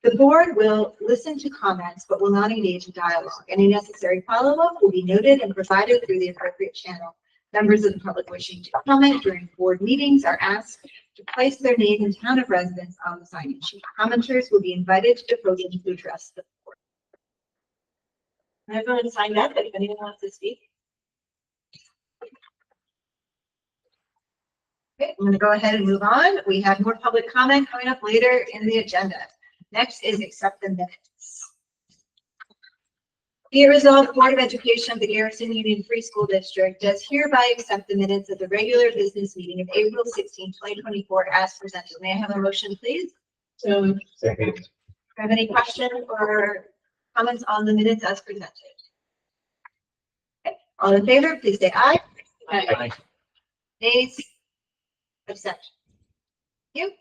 The board will listen to comments but will not engage in dialogue. Any necessary follow-up will be noted and provided through the appropriate channel. Members of the public wishing to comment during board meetings are asked to place their name and town of residence on the sign-in sheet. Commenters will be invited to the podium to address the board. Everyone signed up, if anyone wants to speak. Okay, I'm going to go ahead and move on. We have more public comment coming up later in the agenda. Next is accept the minutes. Be it resolved, the Board of Education of the Garrison Union Free School District does hereby accept the minutes of the regular business meeting of April 16, 2024 as presented. May I have a motion, please? Second. Do you have any questions or comments on the minutes as presented? Okay. All in favor, please say aye. Aye. Nays? Abstention. Thank you.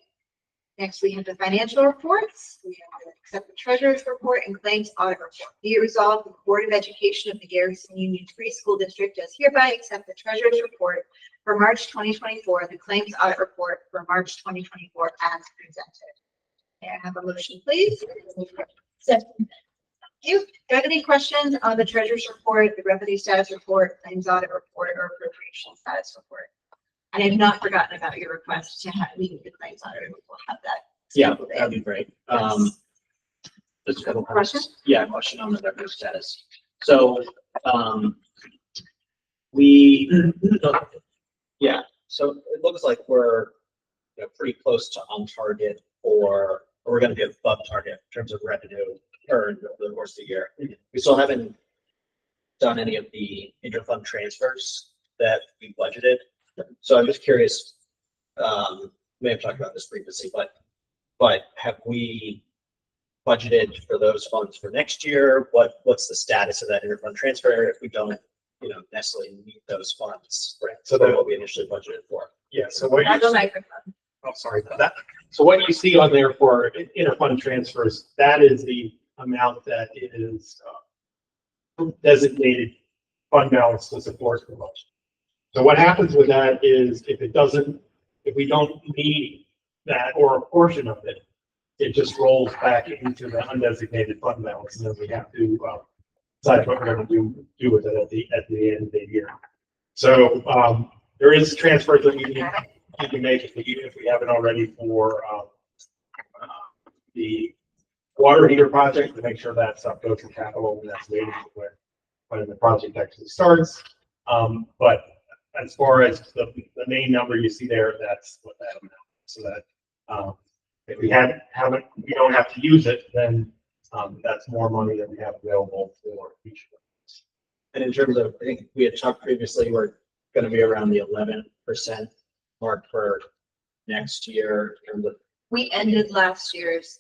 Next, we have the financial reports. We have to accept the treasurer's report and claims audit report. Be it resolved, the Board of Education of the Garrison Union Free School District does hereby accept the treasurer's report for March 2024, the claims audit report for March 2024 as presented. May I have a motion, please? Second. Thank you. Do you have any questions on the treasurer's report, the revenue status report, claims audit report, or appropriation status report? And I've not forgotten about your request to have leave the claims audit. We'll have that. Yeah, that'd be great. Just a couple Questions? Yeah, question on the revenue status. So, so it looks like we're pretty close to on target or we're going to be above target in terms of revenue earned over the course of the year. We still haven't done any of the interfund transfers that we budgeted. So I'm just curious, may have talked about this previously, but have we budgeted for those funds for next year? What's the status of that interfund transfer if we don't, necessarily need those funds? Right. So that's what we initially budgeted for. Yeah, so what Have a you, microphone. oh, sorry about that. So what you see on there for interfund transfers, that is the amount that is designated fund balance to support the budget. So what happens with that is if we don't need that or a portion of it, it just rolls back into the undesignated fund balance, and then we have to decide what we're going to do with it at the end of the year. So there is transfers that we need to make if we haven't already for the water heater project to make sure that stuff goes to capital and that's waiting for when the project actually starts. But as far as the main number you see there, that's what that amount is. So that if we don't have to use it, then that's more money that we have available for future. And in terms of, I think we had talked previously, we're going to be around the 11% mark for next year in terms of. We ended last year's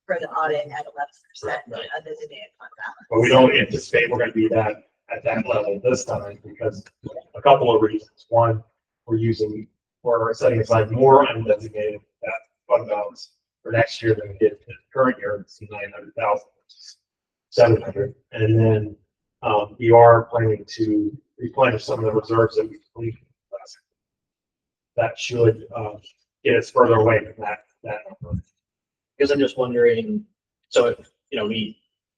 for the audit at 11% Right. undesignated fund balance. But we don't anticipate we're going to be that at that level this time because a couple of reasons. One, we're setting aside more undesignated fund balance for next year than we did the current year. It's 900,000, 700, and then we are planning to replenish some of the reserves that we've depleted last year. That should get us further away from that number. Because I'm just wondering, so if,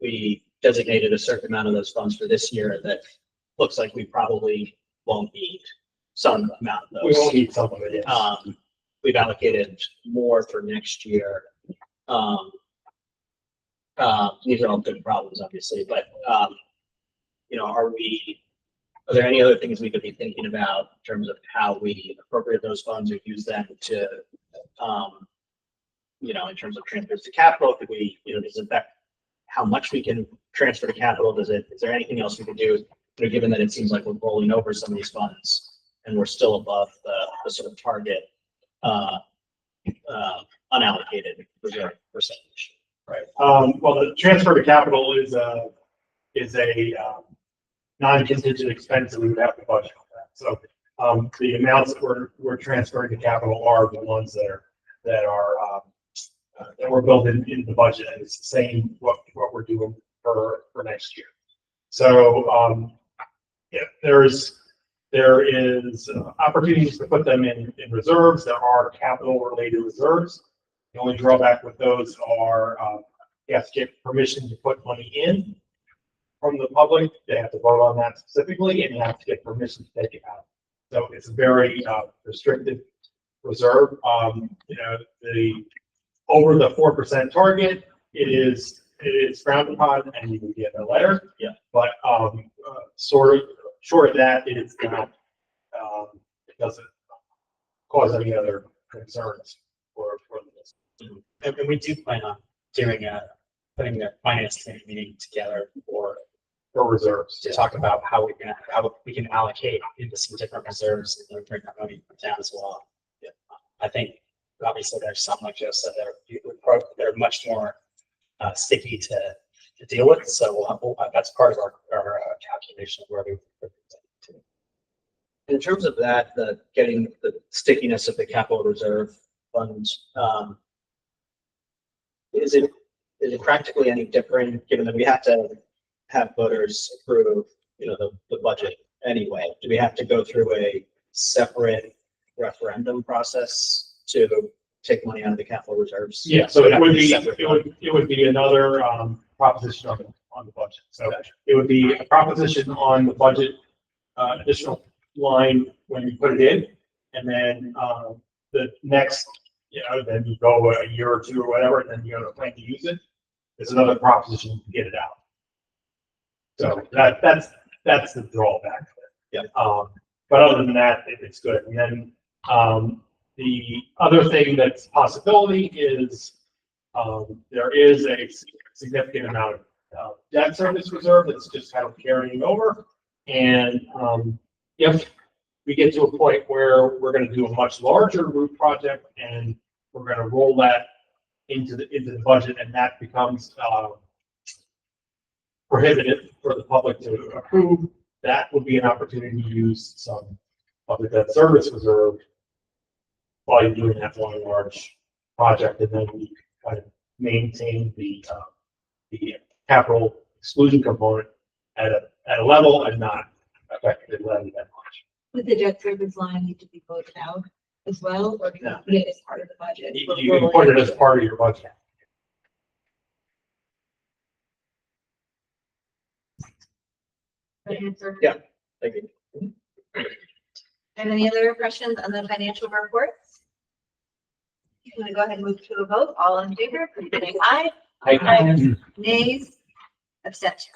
we designated a certain amount of those funds for this year, that looks like we probably won't need some amount of We those. won't need some of it. Yes. We've allocated more for next year. These are all good problems, obviously, but, are there any other things we could be thinking about in terms of how we appropriate those funds or use them to, in terms of transfers to capital? Could we, does it affect how much we can transfer to capital? Is there anything else we could do, given that it seems like we're rolling over some of these funds and we're still above the sort of target unallocated reserve percentage? Right. Well, the transfer to capital is a non-contingent expense that we would have to budget for that. So the amounts that we're transferring to capital are the ones that were built in the budget, and it's the same what we're doing for next year. So there is opportunities to put them in reserves. There are capital related reserves. The only drawback with those are you have to get permission to put money in from the public. They have to vote on that specifically, and you have to get permission to take it out. So it's a very restricted reserve. Over the 4% target, it is frowned upon, and you can get a letter. Yeah. But short of that, it's not. It doesn't cause any other concerns for this. And we do plan on doing putting the finance committee meeting together for reserves to talk about how we can allocate into some different reserves and bring that money down as well. Yeah. I think obviously there's some like Joe said they're much more sticky to deal with. So that's part of our calculation of where we put it to. In terms of that, getting the stickiness of the capital reserve funds, is it practically any different, given that we have to have voters approve, the budget anyway? Do we have to go through a separate referendum process to take money out of the capital reserves? Yeah, so it would be another proposition on the budget. So it would be a proposition on the budget additional line when you put it in, and then the next, then you go a year or two or whatever, and then you have a plan to use it. It's another proposition to get it out. So that's the drawback. Yeah. But other than that, it's good. And then the other thing that's a possibility is there is a significant amount of debt service reserve that's just kind of carrying over. And if we get to a point where we're going to do a much larger roof project and we're going to roll that into the budget, and that becomes prohibitive for the public to approve, that would be an opportunity to use some of the debt service reserve while you're doing that one large project, and then we kind of maintain the capital exclusion component at a level and not affect the levy that much. Would the debt service line need to be voted out as well, or can you put it as part of the budget? You can put it as part of your budget. Good answer. Yeah. Thank you. And any other questions on the financial reports? I'm gonna go ahead and move to a vote. All in favor, please say aye. Aye. Nays, abstentions.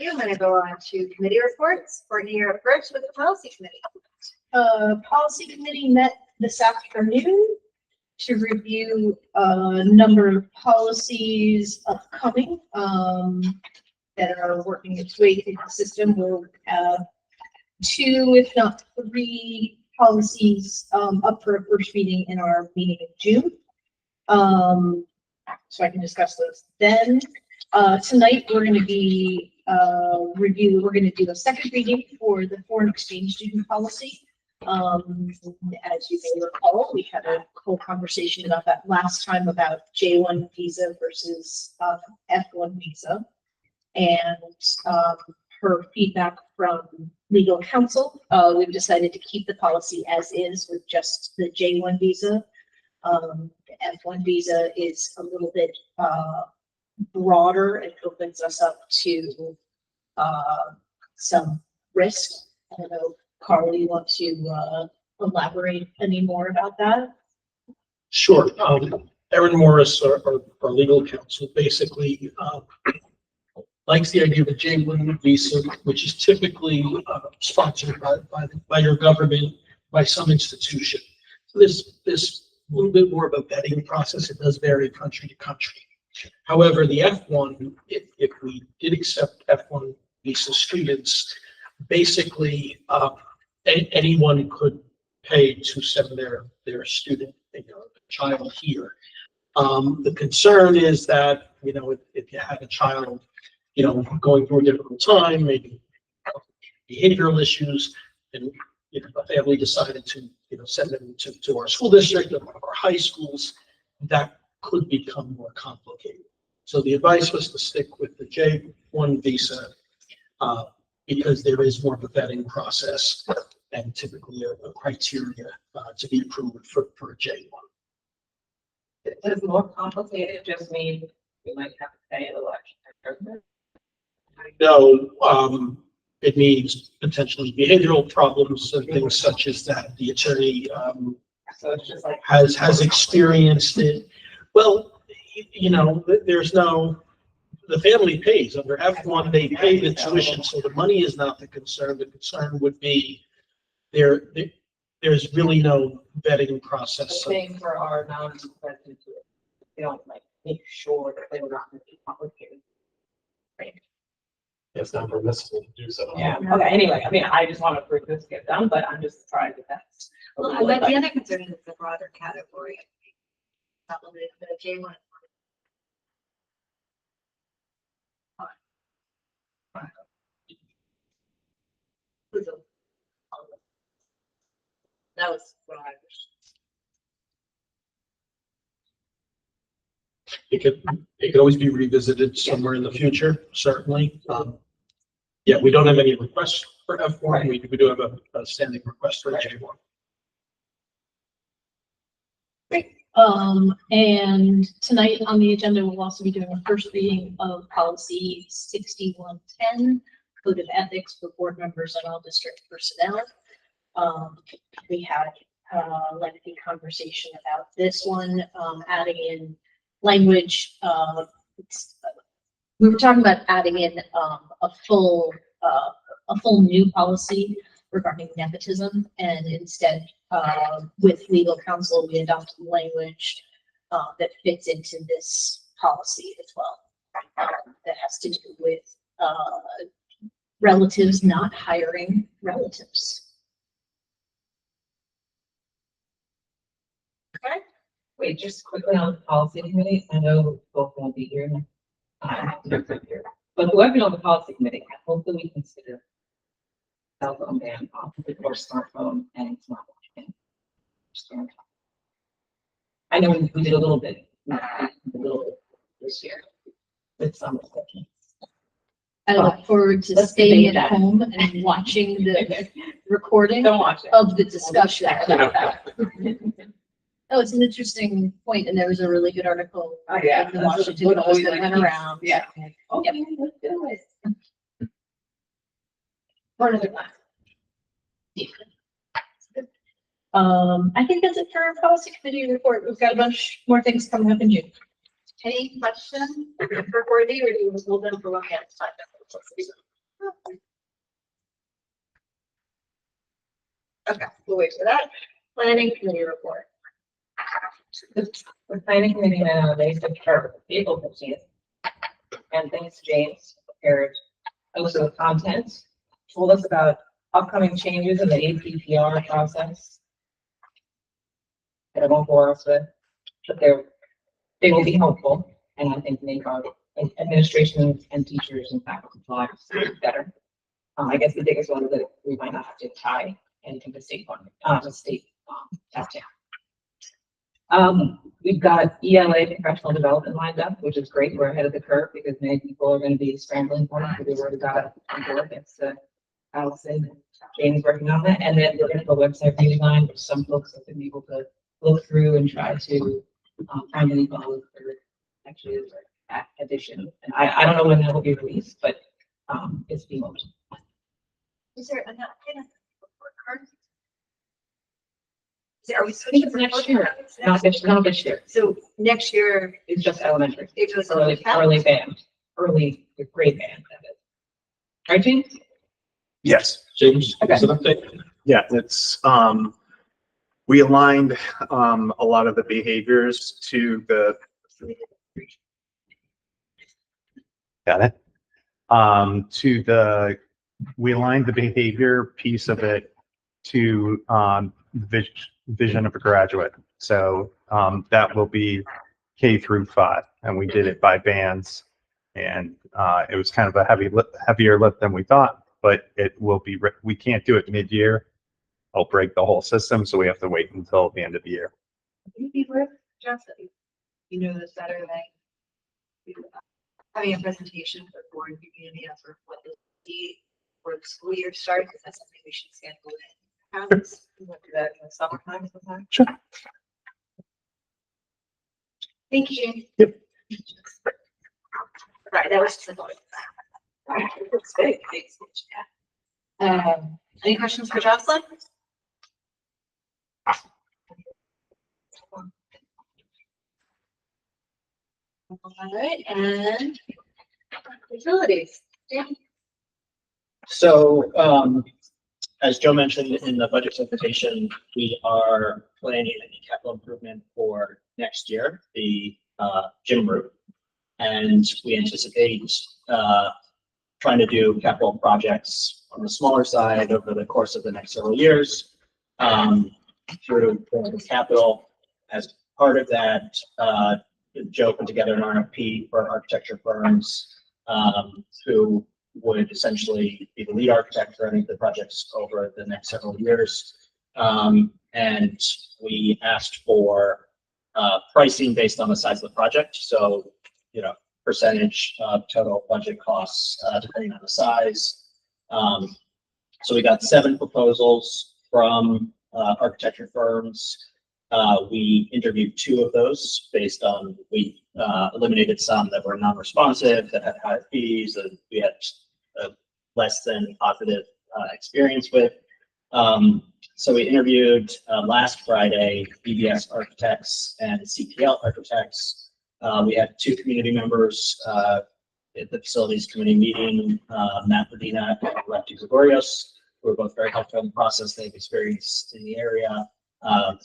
I'm gonna go on to committee reports. Courtney, you're up first with the policy committee. Policy committee met this afternoon to review a number of policies upcoming that are working its way through the system. We'll have 2, if not 3 policies up for a first reading in our meeting in June. So I can discuss those then. Tonight, we're going to be review, we're gonna do a second reading for the foreign exchange student policy. As you may recall, we had a whole conversation about that last time about J1 visa versus F1 visa. And her feedback from legal counsel, we've decided to keep the policy as is with just the J1 visa. The F1 visa is a little bit broader. It opens us up to some risk. I don't know, Carl, you want to elaborate any more about that? Sure. Erin Morris, our legal counsel, basically likes the idea of a J1 visa, which is typically sponsored by your government, by some institution. So there's a little bit more of a vetting process. It does vary country to country. However, the F1, if we did accept F1 visa students, basically anyone could pay to send their student, child here. The concern is that, if you have a child, going through a difficult time, maybe behavioral issues, and the family decided to, send them to our school district or one of our high schools, that could become more complicated. So the advice was to stick with the J1 visa because there is more of a vetting process and typically a criteria to be approved for a J1. Does more complicated just mean we might have to pay a lot? No, it means potentially behavioral problems and things such as that. The attorney So it's just like. has experienced it. Well, there's no, the family pays. Under F1, they pay the tuition, so the money is not the concern. The concern would be there's really no vetting process. The thing for our non-resident, they don't make sure that they were not going to be complicated. It's not permissible to do so. Yeah, okay, anyway, I just want to prove this get done, but I'm just surprised that that's. Well, but the other concern is the broader category. Not limited to the J1. That was what I was. It could always be revisited somewhere in the future, certainly. Yeah, we don't have any requests for F1. We do have a standing request for J1. And tonight on the agenda, we'll also be doing a first reading of policy 6110, code of ethics for board members and all district personnel. We had a lengthy conversation about this one, adding in language. We were talking about adding in a full new policy regarding nepotism, and instead, with legal counsel, we adopted language that fits into this policy as well. That has to do with relatives not hiring relatives. Okay. Wait, just quickly on the policy committee, I know both won't be here. But whoever on the policy committee, hopefully we consider cell phone ban off or smartphone and smartwatch ban. I know we did a little bit this year with some restrictions. I look forward to Let's staying debate at that. home and watching the recording Don't watch it. of the discussion. Oh, it's an interesting point, and there was a really good article Oh, yeah. in the Washington Post that went around. Yeah. Okay, let's do it. Part of the class. I think that's it for our policy committee report. We've got a bunch more things coming up in June. Any questions for Courtney, or do you hold them for one minute? Okay, we'll wait for that. Planning committee report. The planning committee met on May 15th, April 15th. And thanks to James, prepared a list of content, told us about upcoming changes in the APPR process. That I won't bore us with, but they will be helpful and I think make our administration and teachers and faculty lives better. I guess the biggest one is that we might not have to tie anything to state funding, to state testing. We've got ELA professional development lined up, which is great. We're ahead of the curve because many people are going to be scrambling for it because we've already got it on board. It's Allison and Jane's working on that. And then we're going to do a website redesign, which some folks have been able to look through and try to find any bugs for actually addition. And I don't know when that will be released, but it's being opened. Is there enough kind of report cards? Are we I think it's next year, not this year. So next year, It's just elementary, it goes on early band, early grade band. That is. Right, Jane? Yes. James, Okay. is it update? Yeah, it's, we aligned, a lot of the behaviors to the. Got it. We aligned the behavior piece of it to, vision of a graduate. So, that will be K through 5, and we did it by bands. And, it was kind of a heavier lift than we thought, but it will be, we can't do it mid-year. I'll break the whole system, so we have to wait until the end of the year. would it be worth, Justin, you know this better than having a presentation for board and community on sort of what the need for the school year starts? Is that something we should schedule in? House? We want to do that in the summertime sometime? Sure. Thank you, Jane. Yep. Right, that was just a thought. It's big, big switch, yeah. Any questions for Jocelyn? All right, and utilities. Dan? So, as Joe mentioned in the budget presentation, we are planning a capital improvement for next year, the gym roof. And we anticipate trying to do capital projects on the smaller side over the course of the next several years. Through the capital. As part of that, Joe put together an RFP for architecture firms who would essentially be the lead architect for any of the projects over the next several years. And we asked for pricing based on the size of the project. So, you know, percentage of total budget costs depending on the size. So we got 7 proposals from architecture firms. We interviewed 2 of those based on, we eliminated some that were non-responsive, that had higher fees, and we had less than positive experience with. So we interviewed last Friday, BBS architects and CPL architects. We had 2 community members at the facilities committee meeting, Matt Medina and Lefty Gregorios, who were both very helpful in the process. They have experience in the area.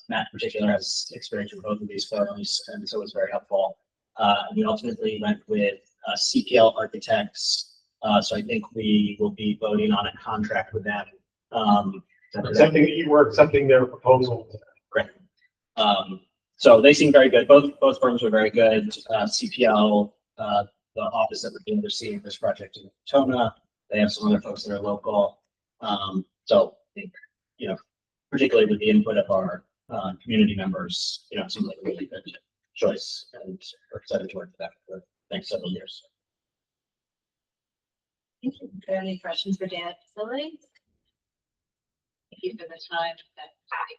Matt in particular has experience with both of these firms, and so it was very helpful. And we ultimately went with CPL architects. So I think we will be voting on a contract with them. Something that you were accepting their proposal. Great. So they seem very good. Both firms were very good. CPL, the office that would be overseeing this project in Tona. They have some other folks that are local. So I think, you know, particularly with the input of our community members, you know, it seems like a really good choice, and we're excited to work with that for the next several years. Thank you. Are there any questions for Dan at facilities? Thank you for the time that I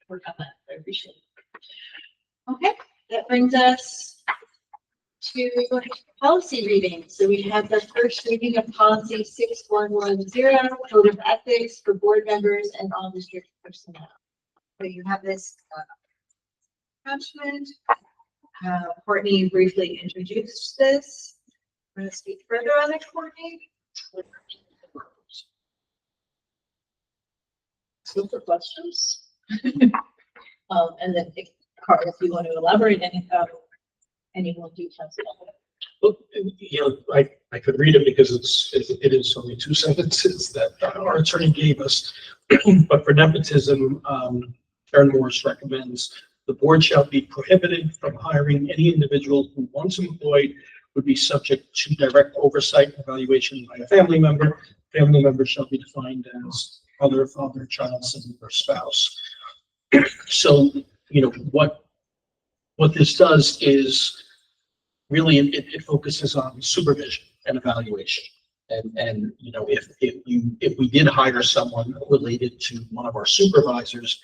worked on that. I appreciate it. Okay, that brings us to policy reading. So we have the first reading of policy 6110, code of ethics for board members and all district personnel. So you have this attachment. Courtney briefly introduced this. I'm going to speak further on it, Courtney. School for questions. And then if, Carl, if you want to elaborate any more details about it. Well, you know, I could read it because it is only 2 sentences that our attorney gave us. But for nepotism, Aaron Morris recommends the board shall be prohibited from hiring any individual who once employed would be subject to direct oversight and evaluation by a family member. Family member shall be defined as other father, child, sibling, or spouse. So, what this does is really it focuses on supervision and evaluation. And if we did hire someone related to one of our supervisors,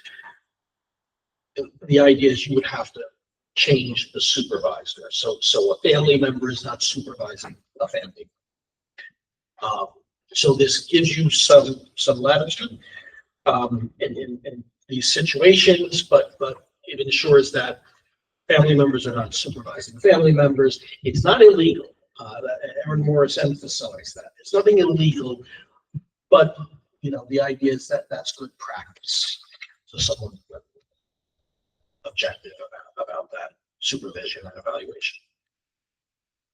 the idea is you would have to change the supervisor. So a family member is not supervising a family. So this gives you some latitude in these situations, but it ensures that family members are not supervising family members. It's not illegal. Aaron Morris emphasized that. It's nothing illegal, but the idea is that that's good practice. So someone objective about that supervision and evaluation.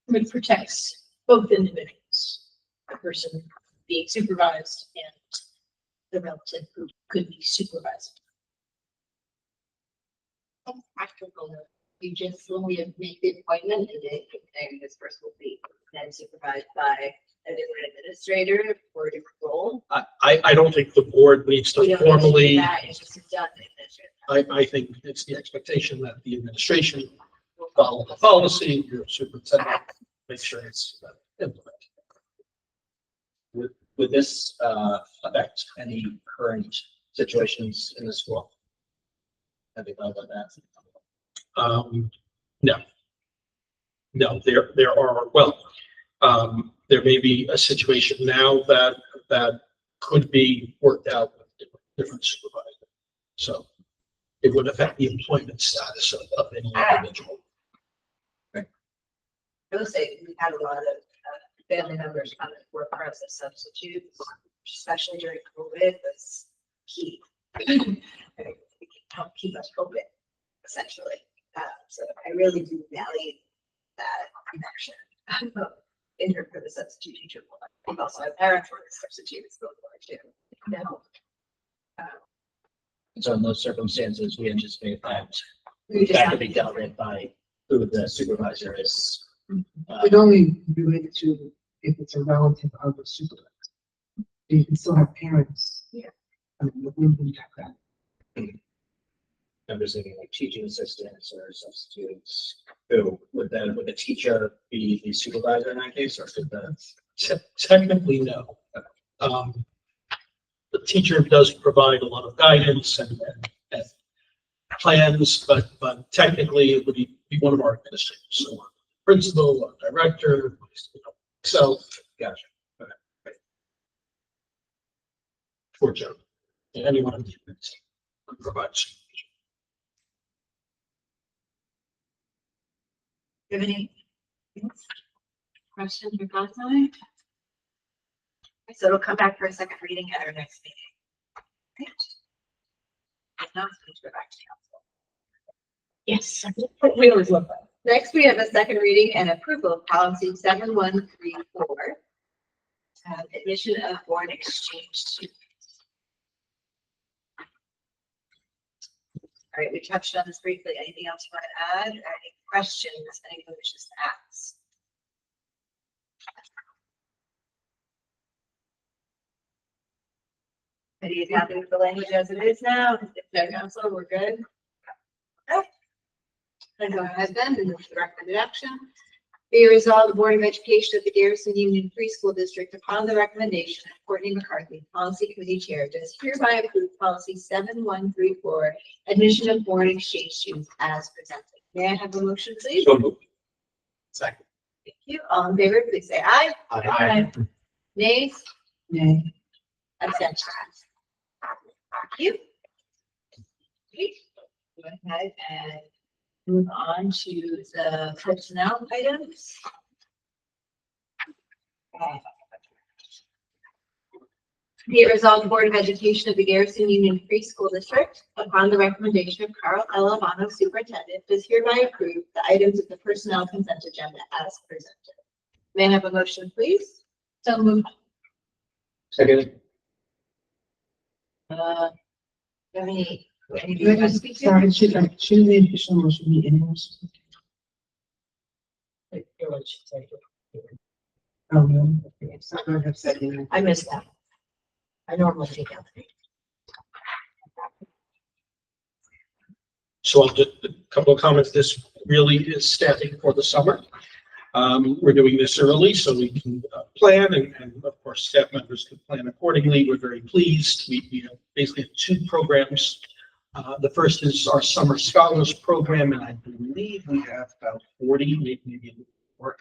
It protects both individuals, the person being supervised and the relative who could be supervised. That's practical. You just, when we make the appointment, and this person will be then supervised by a different administrator for a different role. I don't think the board needs to We don't need to do formally, that, it's just done administrator. I think it's the expectation that the administration will follow the policy, your superintendent, make sure it's implemented. Would this affect any current situations in the school? Have you thought about that? No, there are, there may be a situation now that could be worked out with different supervisors. So it would affect the employment status of any individual. I will say, we've had a lot of family members come and work for us as substitutes, especially during COVID, was key. It can help keep us open, essentially. So I really do value that connection in her for the substitute teacher. We've also had parents for the substitutes before too. No. So in those circumstances, we anticipate that We just that have could be dealt with by who the supervisor is. It only related to if it's a relative of a supervisor. You can still have parents. Yeah. I mean, we wouldn't have that. I'm just thinking like teaching assistants or substitutes. Who would the teacher be the supervisor in that case, or could the? Technically, no. The teacher does provide a lot of guidance and plans, but technically it would be one of our administrators, so principal or director. So, Gotcha. Okay. For Joe, anyone in the administration could provide supervision. Do you have any questions or comments on it? So it'll come back for a second reading at our next meeting. Okay. Now it's going to go back to council. Yes, we always love that. Next, we have a second reading and approval of policy 7134. Admission of foreign exchange students. All right, we touched on this briefly. Anything else you want to add? Or any questions? Anything wishes to ask? Are you happy with the language as it is now? Fair council, we're good. Okay. I go ahead then and move to the recommended action. Be resolved, the Board of Education of the Garrison Union Free School District, upon the recommendation of Courtney McCarthy, Policy Committee Chair, does hereby approve policy 7134, admission of foreign exchange students as presented. May I have a motion, please? So moved. Second. Thank you. All in favor, please say aye. Aye. Nays? Nay. Abstentions. Thank you. Okay. Go ahead and move on to the personnel items. Be it resolved, the Board of Education of the Garrison Union Free School District, upon the recommendation of Carl L. Alvano, Superintendent, does hereby approve the items of the personnel consent agenda as presented. May I have a motion, please? So moved. Second. Any Do I just, sorry, should the additional motion be in? what she said. I have said, you know, I missed that. I normally take out. So I'll just, a couple of comments. This really is staffing for the summer. We're doing this early so we can plan and of course staff members can plan accordingly. We're very pleased. We have basically 2 programs. The first is our Summer Scholars Program, and I believe we have about 40, maybe more,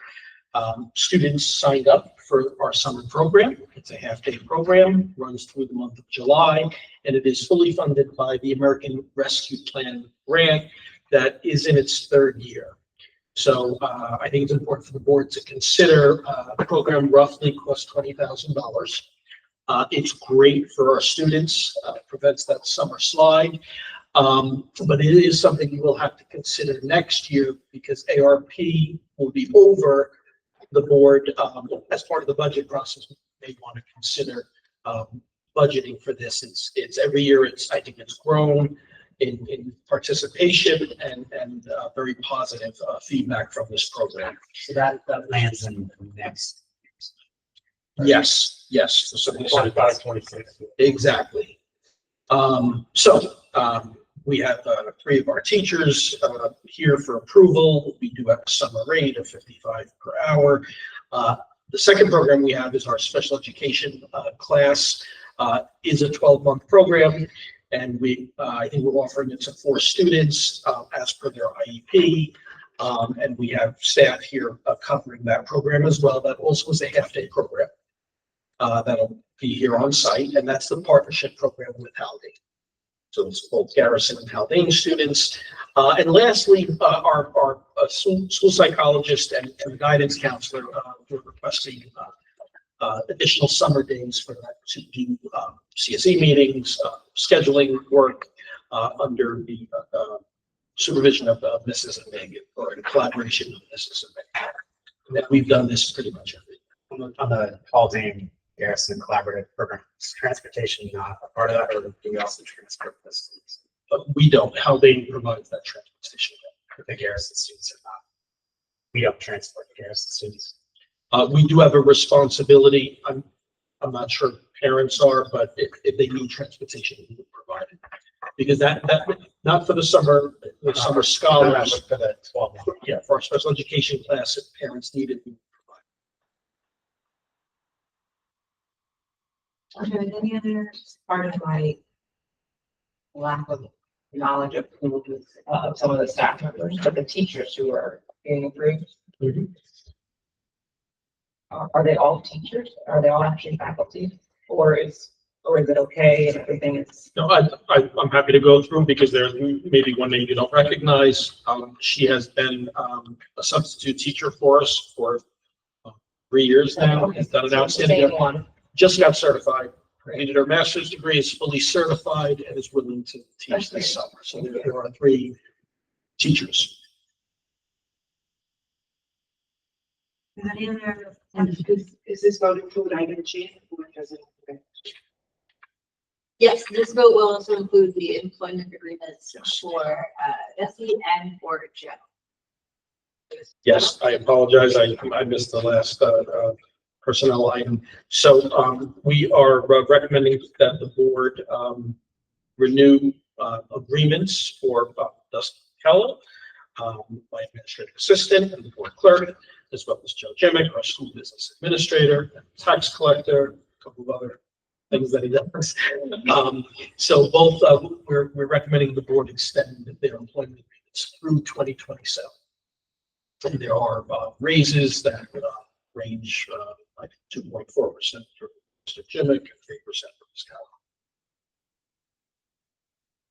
students signed up for our summer program. It's a half-day program, runs through the month of July, and it is fully funded by the American Rescue Plan grant that is in its 3rd year. So I think it's important for the board to consider the program roughly costs $20,000. It's great for our students, prevents that summer slide. But it is something you will have to consider next year because ARP will be over. The board, as part of the budget process, may want to consider budgeting for this. It's every year. I think it's grown in participation and very positive feedback from this program. So that lands in the next. Yes. So 25, 26. exactly. We have 3 of our teachers here for approval. We do have a summer rate of $55 per hour. The second program we have is our special education class. Is a 12-month program, and I think we're offering it to 4 students as per their IEP. And we have staff here covering that program as well. That also is a half-day program that'll be here on site, and that's the partnership program with Haldane. So it's both Garrison and Haldane students. And lastly, our school psychologist and guidance counselor were requesting additional summer days for that to do CSE meetings, scheduling work under the supervision of Mrs. and Megan, or in collaboration with Mrs. and Megan. And that we've done this pretty much every day. On the Haldane Garrison collaborative program, is transportation not a part of that, or do we also transport the students? But we don't. Haldane provides that transportation. The Garrison students are not. We don't transport the Garrison students. We do have a responsibility. I'm not sure parents are, but if they need transportation, we would provide it. Because that not for the summer scholars, For the 12 month. yeah, for our special education class, if parents need it, we would provide. Okay, any other part of my lack of knowledge of some of the staff members, but the teachers who are being approved? Are they all teachers? Are they all actually faculty? Or is it okay and everything is? No, I'm happy to go through because there's maybe one name you don't recognize. She has been a substitute teacher for us for 3 years now. Has done an outstanding Same one. Just got certified, completed her master's degree, is fully certified, and is willing to teach this summer. So there are 3 teachers. Any other? is this vote include item G or does it? Okay. Yes, this vote will also include the employment agreements Yes. for Bessie and for Joe. Yes, I apologize. I missed the last personnel item. So we are recommending that the board renew agreements for Dustin Kello, my administrative assistant, and the board clerk, as well as Joe Jemick, our school business administrator, and tax collector, a couple of other things that he does. So both we're recommending the board extend their employment agreements through 2027. And there are raises that range like 2.4% for Mr. Jimick and 3% for Ms. Cowell.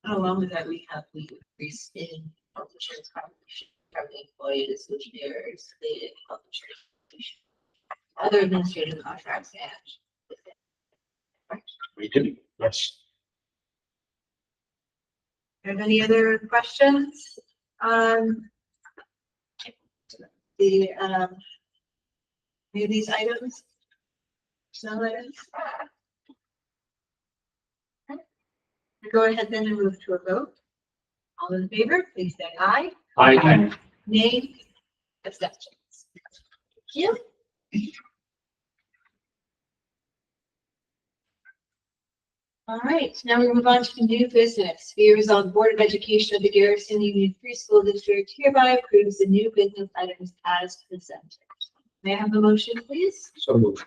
How long is that we have the increase in health insurance contribution from the employees, the engineers, the health insurance, other administrative contracts and. We do, yes. Have any other questions? The, any of these items? Personnel items? Okay. Go ahead then and move to a vote. All in favor, please say aye. Aye. Nay, abstentions. you. All right, now we move on to new business. Be resolved, Board of Education of the Garrison Union Free School District hereby approves the new business items as presented. May I have a motion, please? So moved.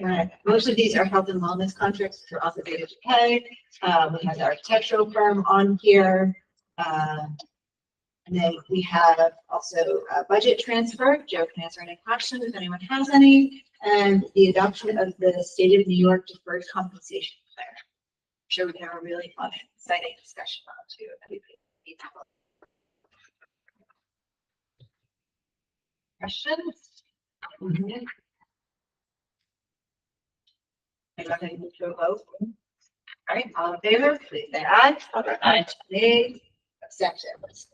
All right, most of these are health and wellness contracts for obligated to pay. We have the architectural firm on here. And then we have also a budget transfer. Joe can answer any questions if anyone has any, and the adoption of the State of New York Deferred Compensation Plan. I'm sure we can have a really fun and exciting discussion on too. Questions? Mm-hmm. I got any to a vote. All right, all in favor, please say aye. Aye. Nay, abstentions.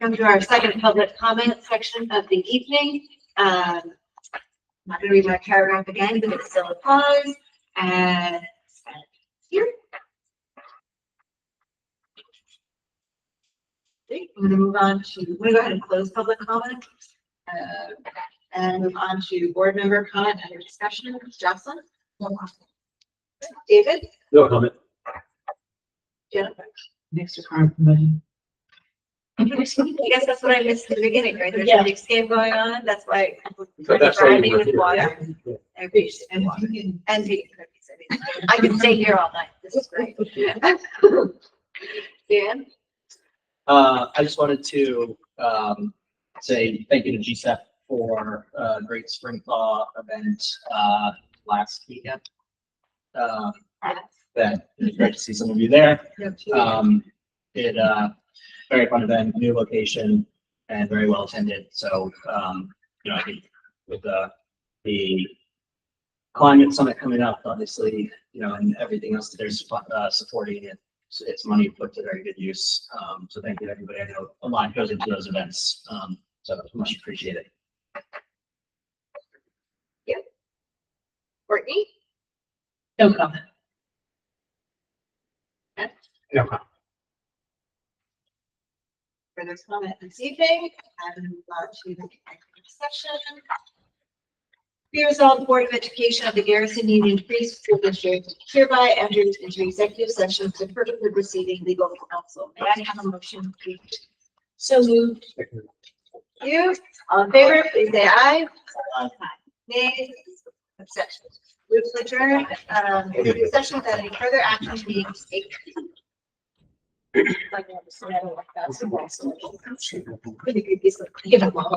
Come to our second public comment section of the evening. I'm not going to read my paragraph again, but it still applies. And here. Okay, I'm going to move on to, I'm going to go ahead and close public comment. And move on to board member comment and discussion. Jocelyn? David? No comment. Jennifer? Next to current committee. I guess that's what I missed in the beginning, right? There's Yeah. a big game going on. That's why. So that's why you were With here. water. I appreciate it. And water. And taking cookies. I mean, I can stay here all night. This is great. Dan? I just wanted to, say thank you to GSEP for a great spring thaw event, last weekend. That it was great to see some of you there. Very fun event, new location, and very well attended. So, I think with the climate summit coming up, obviously, and everything else that they're supporting it, it's money put to very good use. So thank you to everybody. I know a lot goes into those events. So much appreciated. Courtney? No comment. No comment. For this comment this evening, and move on to the executive session. Be resolved, the Board of Education of the Garrison Union Free School District hereby enters into executive session to further receiving legal counsel. May I have a motion, please? So moved. You, all in favor, please say aye. Nay, abstentions. Move to adjourn, executive session without any further action being taken. Give them all.